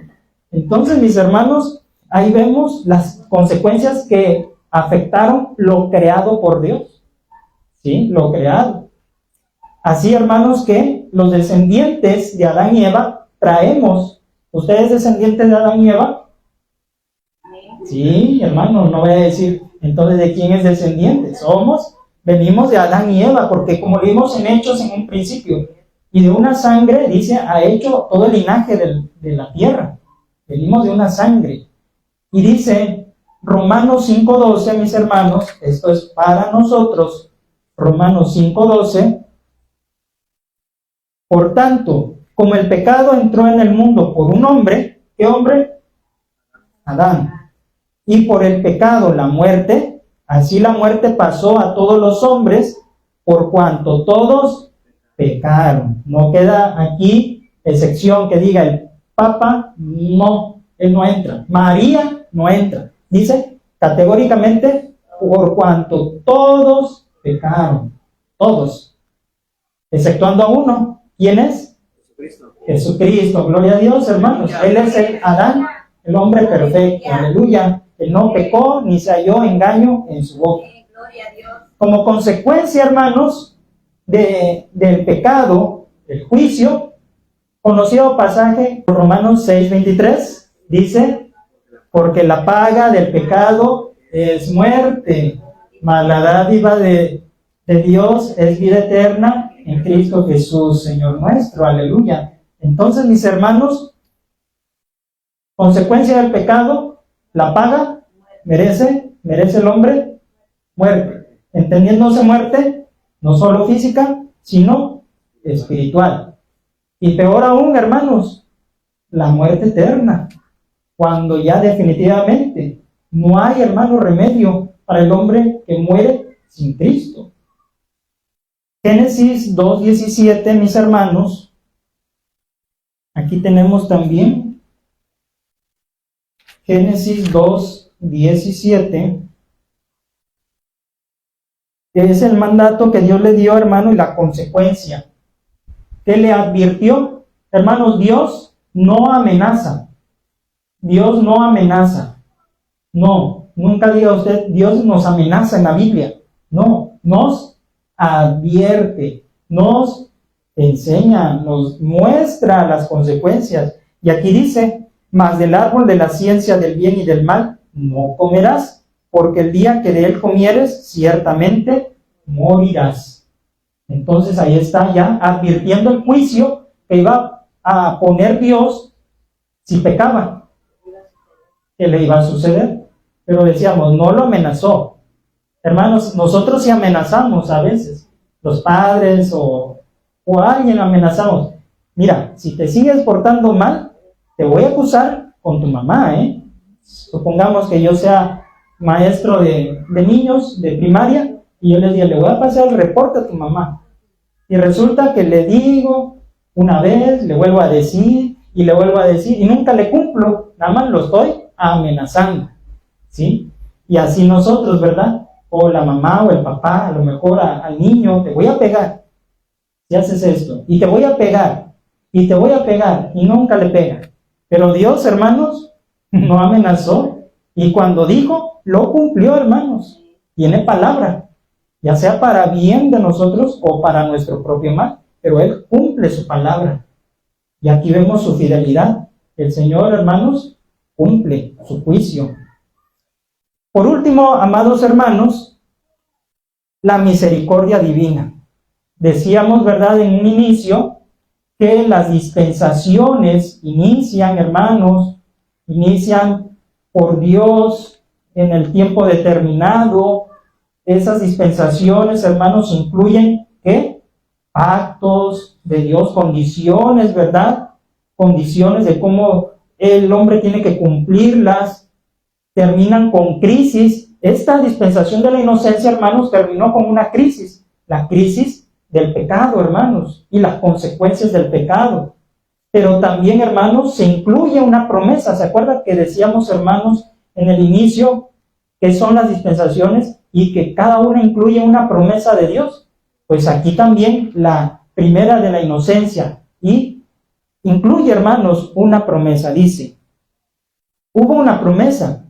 Entonces, mis hermanos, ahí vemos las consecuencias que afectaron lo creado por Dios. ¿Sí? Lo creado. Así, hermanos, que los descendientes de Adán y Eva traemos. ¿Ustedes descendientes de Adán y Eva? Sí, hermano, no voy a decir entonces de quién es descendiente. Venimos de Adán y Eva, porque como vimos en Hechos en un principio, y de una sangre, dice, ha hecho todo el linaje de la tierra. Venimos de una sangre. Y dice Romanos 5:12, mis hermanos, esto es para nosotros, Romanos 5:12, por tanto, como el pecado entró en el mundo por un hombre, ¿qué hombre? Adán. Y por el pecado la muerte, así la muerte pasó a todos los hombres, por cuanto todos pecaron. No queda aquí excepción que diga el Papa, no, él no entra. María no entra. Dice categóricamente, por cuanto todos pecaron. Todos. Exceptuando a uno. ¿Quién es? Jesucristo. Jesucristo. Gloria a Dios, hermanos. Él es el Adán, el hombre perfecto. Aleluya. Él no pecó ni se halló engaño en su boca. Como consecuencia, hermanos, del pecado, el juicio, conocido pasaje, Romanos 6:23, dice, porque la paga del pecado es muerte, mas la dádiva de Dios es vida eterna en Cristo Jesús, Señor nuestro. Aleluya. Entonces, mis hermanos, consecuencia del pecado, la paga, merece el hombre muerte. Entendiéndose muerte, no solo física, sino espiritual. Y peor aún, hermanos, la muerte eterna, cuando ya definitivamente no hay, hermano, remedio para el hombre que muere sin Cristo. Génesis 2:17, mis hermanos, aquí tenemos también Génesis 2:17, que es el mandato que Dios le dio, hermano, y la consecuencia. ¿Qué le advirtió? Hermanos, Dios no amenaza. Dios no amenaza. No, nunca diga usted, Dios nos amenaza en la Biblia. No, nos advierte, nos enseña, nos muestra las consecuencias. Y aquí dice, mas del árbol de la ciencia del bien y del mal no comerás, porque el día que de él comieres, ciertamente morirás. Entonces ahí está ya advirtiendo el juicio que iba a poner Dios si pecaba, que le iba a suceder. Pero decíamos, no lo amenazó. Hermanos, nosotros sí amenazamos a veces, los padres o alguien amenazamos. Mira, si te sigues portando mal, te voy a acusar con tu mamá, Supongamos que yo sea maestro de niños de primaria y yo les digo, le voy a pasar el reporte a tu mamá. Y resulta que le digo una vez, le vuelvo a decir y le vuelvo a decir y nunca le cumplo, nada más lo estoy amenazando, ¿sí? Y así nosotros, ¿verdad? O la mamá o el papá, a lo mejor al niño, te voy a pegar si haces esto, y te voy a pegar, y te voy a pegar, y nunca le pega. Pero Dios, hermanos, no amenazó, y cuando dijo, lo cumplió, hermanos. Tiene palabra, ya sea para bien de nosotros o para nuestro propio mal, pero Él cumple su palabra. Y aquí vemos su fidelidad. El Señor, hermanos, cumple su juicio. Por último, amados hermanos, la misericordia divina. Decíamos, ¿verdad?, en un inicio, que las dispensaciones inician, hermanos, inician por Dios en el tiempo determinado. Esas dispensaciones, hermanos, incluyen, ¿qué? Pactos, de Dios, condiciones, ¿verdad? Condiciones de cómo el hombre tiene que cumplirlas, terminan con crisis. Esta dispensación de la inocencia, hermanos, terminó con una crisis, la crisis del pecado, hermanos, y las consecuencias del pecado. Pero también, hermanos, se incluye una promesa. ¿Se acuerdan que decíamos, hermanos, en el inicio, qué son las dispensaciones y que cada una incluye una promesa de Dios? Pues aquí también la primera de la inocencia y incluye, hermanos, una promesa. Dice, hubo una promesa.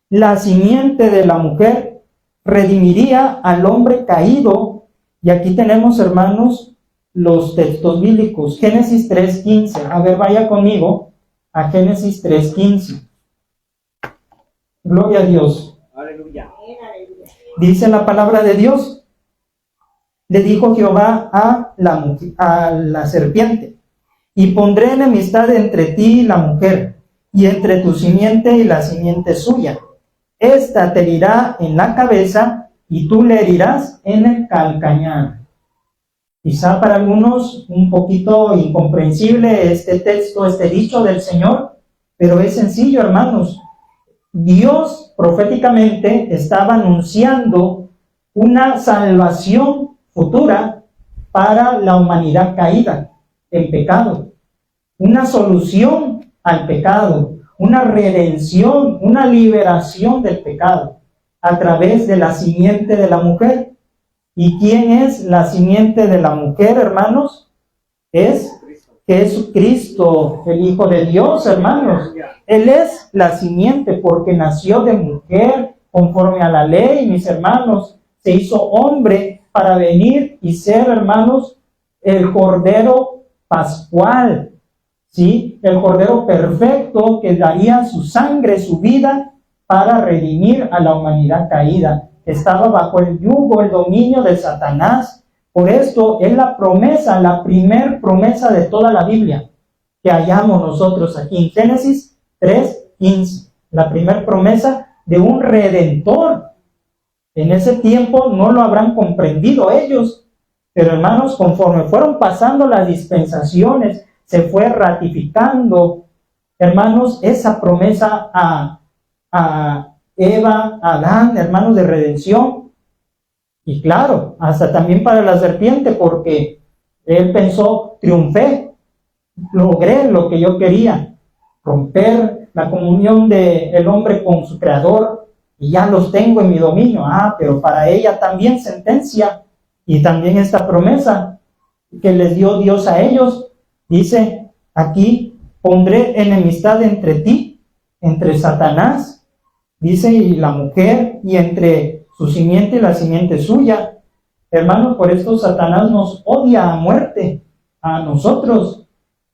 La simiente de la mujer redimiría al hombre caído. Y aquí tenemos, hermanos, los textos bíblicos. Génesis 3:15. A ver, vaya conmigo a Génesis 3:15. Gloria a Dios. Aleluya. Dice la palabra de Dios. Le dijo Jehová a la serpiente, y pondré enemistad entre ti y la mujer, y entre tu simiente y la simiente suya. Esta te herirá en la cabeza, y tú le herirás en el calcañar. Quizá para algunos un poquito incomprensible este texto, este dicho del Señor, pero es sencillo, hermanos. Dios proféticamente estaba anunciando una salvación futura para la humanidad caída en pecado, una solución al pecado, una redención, una liberación del pecado a través de la simiente de la mujer. ¿Y quién es la simiente de la mujer, hermanos? Es Jesucristo, el Hijo de Dios, hermanos. Él es la simiente porque nació de mujer conforme a la ley, mis hermanos. Se hizo hombre para venir y ser, hermanos, el Cordero Pascual, ¿sí? El Cordero perfecto que daría su sangre, su vida, para redimir a la humanidad caída. Estaba bajo el yugo, el dominio de Satanás. Por esto es la promesa, la primer promesa de toda la Biblia que hallamos nosotros aquí en Génesis 3:15. La primer promesa de un redentor. En ese tiempo no lo habrán comprendido ellos, pero hermanos, conforme fueron pasando las dispensaciones, se fue ratificando, hermanos, esa promesa a Eva, a Adán, hermanos, de redención. Y claro, hasta también para la serpiente, porque él pensó, triunfé, logré lo que yo quería, romper la comunión del hombre con su creador, y ya los tengo en mi dominio. Pero para ella también sentencia, y también esta promesa que les dio Dios a ellos, dice aquí, pondré enemistad entre ti, entre Satanás, dice, y la mujer, y entre su simiente y la simiente suya. Hermanos, por esto Satanás nos odia a muerte, a nosotros,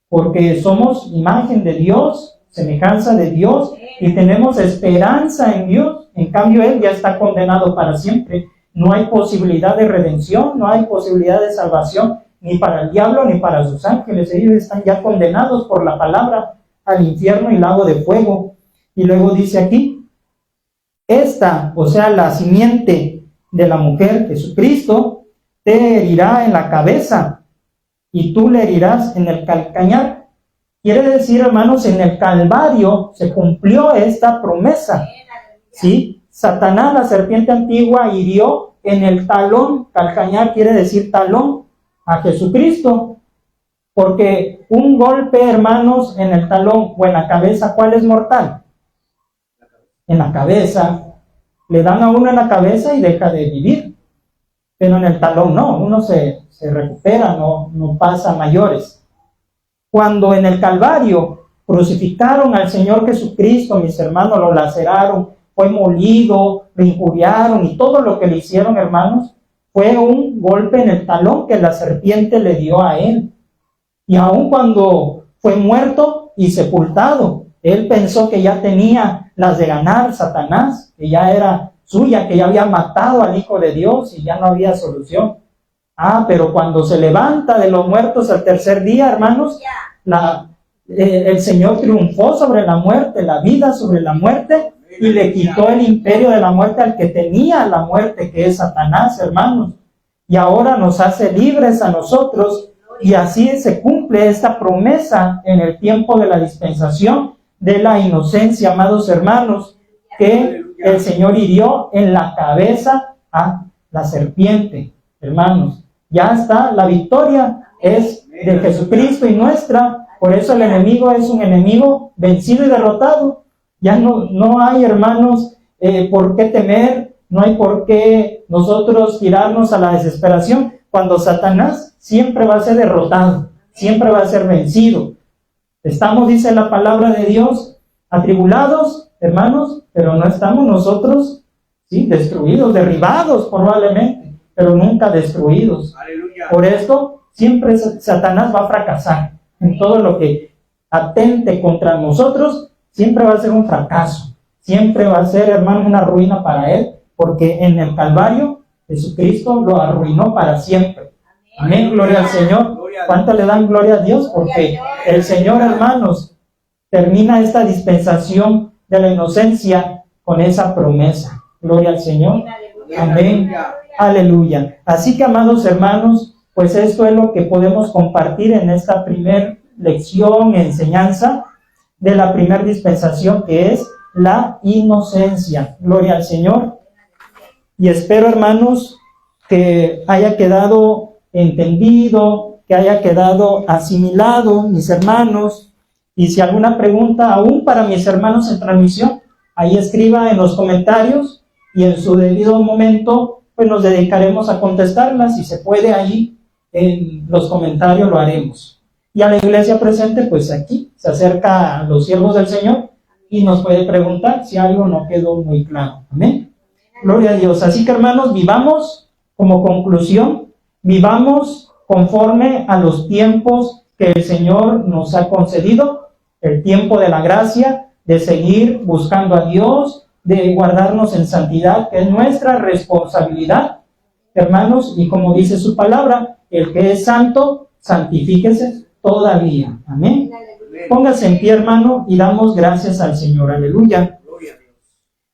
porque somos imagen de Dios, semejanza de Dios, y tenemos esperanza en Dios. En cambio, él ya está condenado para siempre. No hay posibilidad de redención, no hay posibilidad de salvación, ni para el diablo, ni para sus ángeles. Ellos están ya condenados por la palabra al infierno y lago de fuego. Y luego dice aquí, esta, o sea, la simiente de la mujer, Jesucristo, te herirá en la cabeza y tú le herirás en el calcañar. Quiere decir, hermanos, en el Calvario se cumplió esta promesa. ¿Sí? Satanás, la serpiente antigua, hirió en el talón, calcañar quiere decir talón, a Jesucristo. Porque un golpe, hermanos, en el talón o en la cabeza, ¿cuál es mortal? En la cabeza. Le dan a uno en la cabeza y deja de vivir. Pero en el talón no, uno se recupera, no pasa a mayores. Cuando en el Calvario crucificaron al Señor Jesucristo, mis hermanos, lo laceraron, fue molido, lo injuriaron y todo lo que le hicieron, hermanos, fue un golpe en el talón que la serpiente le dio a él. Y aun cuando fue muerto y sepultado, él pensó que ya tenía las de ganar, Satanás, que ya era suya, que ya había matado al Hijo de Dios y ya no había solución. Pero cuando se levanta de los muertos al tercer día, hermanos, el Señor triunfó sobre la muerte, la vida sobre la muerte, y le quitó el imperio de la muerte al que tenía la muerte, que es Satanás, hermanos. Y ahora nos hace libres a nosotros Y así se cumple esta promesa en el tiempo de la dispensación de la inocencia, amados hermanos, que el Señor hirió en la cabeza a la serpiente. Hermanos, ya está, la victoria es de Jesucristo y nuestra. Por eso el enemigo es un enemigo vencido y derrotado. Ya no hay, hermanos, por qué temer, no hay por qué nosotros tirarnos a la desesperación, cuando Satanás siempre va a ser derrotado, siempre va a ser vencido. Estamos, dice la palabra de Dios, atribulados, hermanos, pero no estamos nosotros, sí, destruidos, derribados probablemente, pero nunca destruidos. Aleluya. Por esto, siempre Satanás va a fracasar en todo lo que atente contra nosotros. Siempre va a ser un fracaso, siempre va a ser, hermano, una ruina para él, porque en el Calvario Jesucristo lo arruinó para siempre. Amén, gloria al Señor. ¿Cuánto le dan gloria a Dios? Porque el Señor, hermanos, termina esta dispensación de la inocencia con esa promesa. Gloria al Señor. Amén. Aleluya. Así que, amados hermanos, pues esto es lo que podemos compartir en esta primer lección, enseñanza de la primera dispensación, que es la inocencia. Gloria al Señor. Y espero, hermanos, que haya quedado entendido, que haya quedado asimilado, mis hermanos. Y si alguna pregunta aún para mis hermanos en transmisión, ahí escriba en los comentarios y en su debido momento, pues nos dedicaremos a contestarlas. Si se puede, ahí en los comentarios lo haremos. Y a la iglesia presente, pues aquí se acerca a los siervos del Señor y nos puede preguntar si algo no quedó muy claro. Amén. Gloria a Dios. Así que, hermanos, vivamos como conclusión, vivamos conforme a los tiempos que el Señor nos ha concedido, el tiempo de la gracia, de seguir buscando a Dios, de guardarnos en santidad, que es nuestra responsabilidad, hermanos, y como dice su palabra, el que es santo, santifíquese todavía. Amén. Póngase en pie, hermano, y damos gracias al Señor. Aleluya.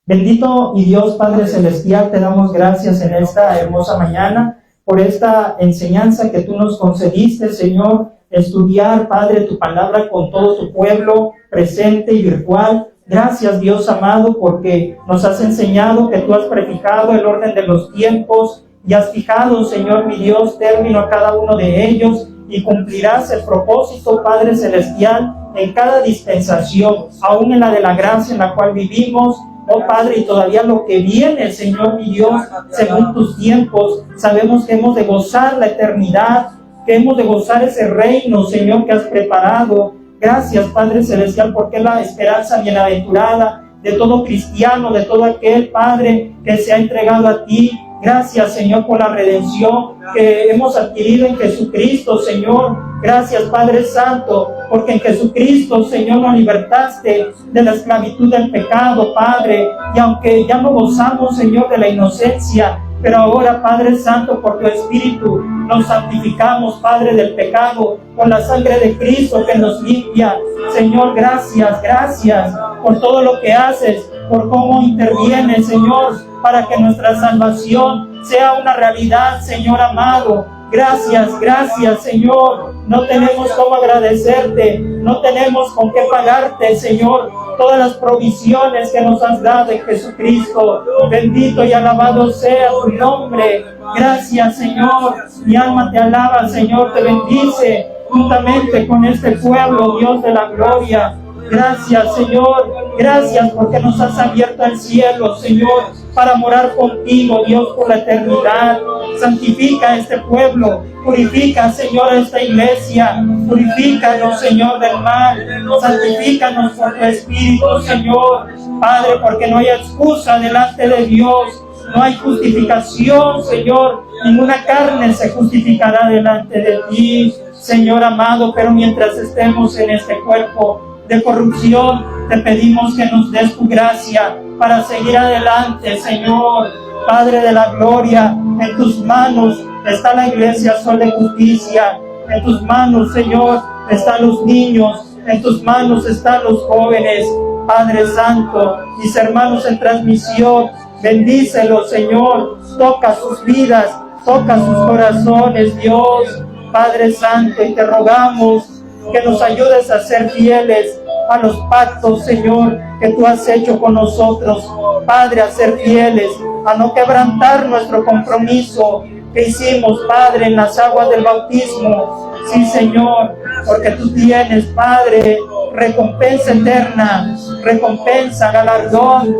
Bendito y Dios Padre Celestial, te damos gracias en esta hermosa mañana por esta enseñanza que tú nos concediste, Señor, estudiar, Padre, tu palabra con todo tu pueblo presente y virtual. Gracias, Dios amado, porque nos has enseñado que tú has prefijado el orden de los tiempos y has fijado, Señor mi Dios, término a cada uno de ellos, y cumplirás el propósito, Padre Celestial, en cada dispensación, aún en la de la gracia en la cual vivimos. Oh Padre, y todavía lo que viene, Señor mi Dios, según tus tiempos, sabemos que hemos de gozar la eternidad, que hemos de gozar ese reino, Señor, que has preparado. Gracias, Padre Celestial, porque es la esperanza bienaventurada de todo cristiano, de todo aquel, Padre, que se ha entregado a ti. Gracias, Señor, por la redención que hemos adquirido en Jesucristo, Señor. Gracias, Padre Santo, porque en Jesucristo, Señor, nos libertaste de la esclavitud del pecado, Padre. Y aunque ya no gozamos, Señor, de la inocencia, pero ahora, Padre Santo, por tu Espíritu, nos santificamos, Padre, del pecado, con la sangre de Cristo que nos limpia. Señor, gracias, gracias por todo lo que haces, por cómo intervienes, Señor, para que nuestra salvación sea una realidad, Señor amado. Gracias, gracias, Señor. No tenemos cómo agradecerte, no tenemos con qué pagarte, Señor, todas las provisiones que nos has dado en Jesucristo. Bendito y alabado sea tu nombre. Gracias, Señor. Mi alma te alaba, Señor, te bendice juntamente con este pueblo, Dios de la gloria. Gracias, Señor. Gracias porque nos has abierto el cielo, Señor, para morar contigo, Dios, por la eternidad. Santifica este pueblo. Purifica, Señor, esta iglesia. Purifícanos, Señor, del mal. Santifícanos por tu Espíritu, Señor. Padre, porque no hay excusa delante de Dios. No hay justificación, Señor. Ninguna carne se justificará delante de ti, Señor amado. Pero mientras estemos en este cuerpo de corrupción, te pedimos que nos des tu gracia para seguir adelante, Señor. Padre de la gloria, en tus manos está la iglesia Sol de Justicia. En tus manos, Señor, están los niños. En tus manos están los jóvenes. Padre Santo, mis hermanos en transmisión, bendícelos, Señor. Toca sus vidas, toca sus corazones, Dios. Padre Santo, y te rogamos que nos ayudes a ser fieles a los pactos, Señor, que tú has hecho con nosotros. Padre, a ser fieles, a no quebrantar nuestro compromiso que hicimos, Padre, en las aguas del bautismo. Sí, Señor, porque tú tienes, Padre, recompensa eterna, recompensa, galardón,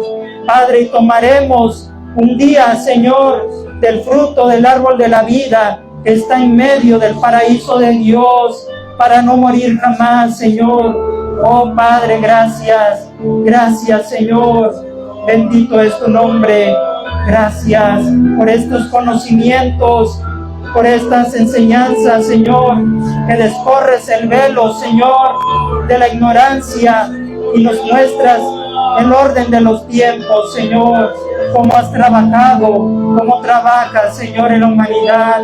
Padre, y tomaremos un día, Señor, del fruto del árbol de la vida que está en medio del paraíso de Dios, para no morir jamás, Señor. Oh Padre, gracias, gracias, Señor, bendito es tu nombre. Gracias por estos conocimientos, por estas enseñanzas, Señor, que descorres el velo, Señor, de la ignorancia y nos muestras el orden de los tiempos, Señor, cómo has trabajado, cómo trabajas, Señor, en la humanidad.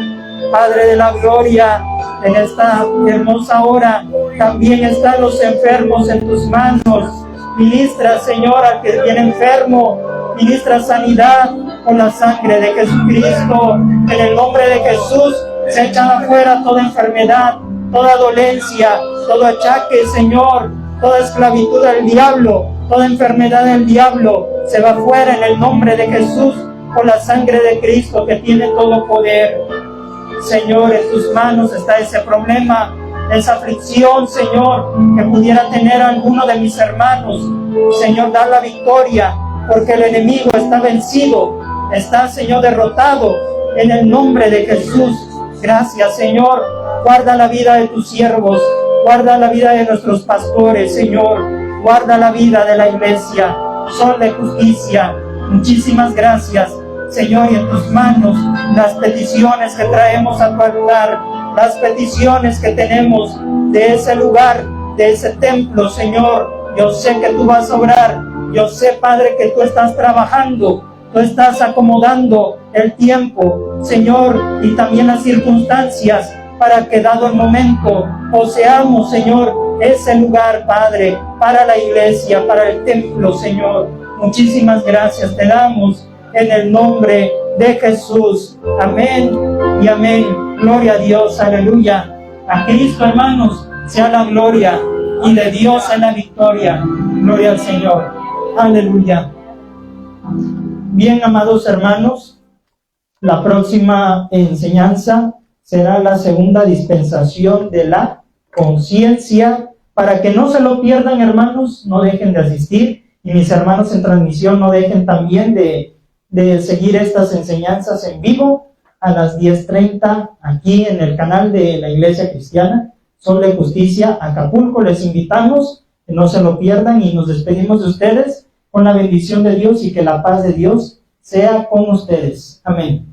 Padre de la gloria, en esta hermosa hora también están los enfermos en tus manos. Ministra, Señor, al que viene enfermo, ministra sanidad con la sangre de Jesucristo. En el nombre de Jesús se echa afuera toda enfermedad, toda dolencia, todo achaque, Señor, toda esclavitud del diablo, toda enfermedad del diablo se va fuera en el nombre de Jesús, con la sangre de Cristo que tiene todo poder. Señor, en tus manos está ese problema, esa aflicción, Señor, que pudiera tener alguno de mis hermanos. Señor, da la victoria, porque el enemigo está vencido, está, Señor, derrotado, en el nombre de Jesús. Gracias, Señor. Guarda la vida de tus siervos, guarda la vida de nuestros pastores, Señor, guarda la vida de la iglesia, sol de justicia. Muchísimas gracias, Señor, y en tus manos las peticiones que traemos a tu altar, las peticiones que tenemos de ese lugar, de ese templo, Señor. Yo sé que tú vas a obrar, yo sé, Padre, que tú estás trabajando, tú estás acomodando el tiempo, Señor, y también las circunstancias, para que dado el momento poseamos, Señor, ese lugar, Padre, para la iglesia, para el templo, Señor. Muchísimas gracias te damos en el nombre de Jesús. Amén y amén. Gloria a Dios, aleluya. A Cristo, hermanos, sea la gloria, y de Dios sea la victoria. Gloria al Señor. Aleluya. Bien, amados hermanos, la próxima enseñanza será la segunda dispensación de la conciencia. Para que no se lo pierdan, hermanos, no dejen de asistir, y mis hermanos en transmisión no dejen también de seguir estas enseñanzas en vivo a las 10:30 aquí en el canal de la Iglesia Cristiana Sol de Justicia Acapulco. Les invitamos, que no se lo pierdan, y nos despedimos de ustedes con la bendición de Dios, y que la paz de Dios sea con ustedes. Amén.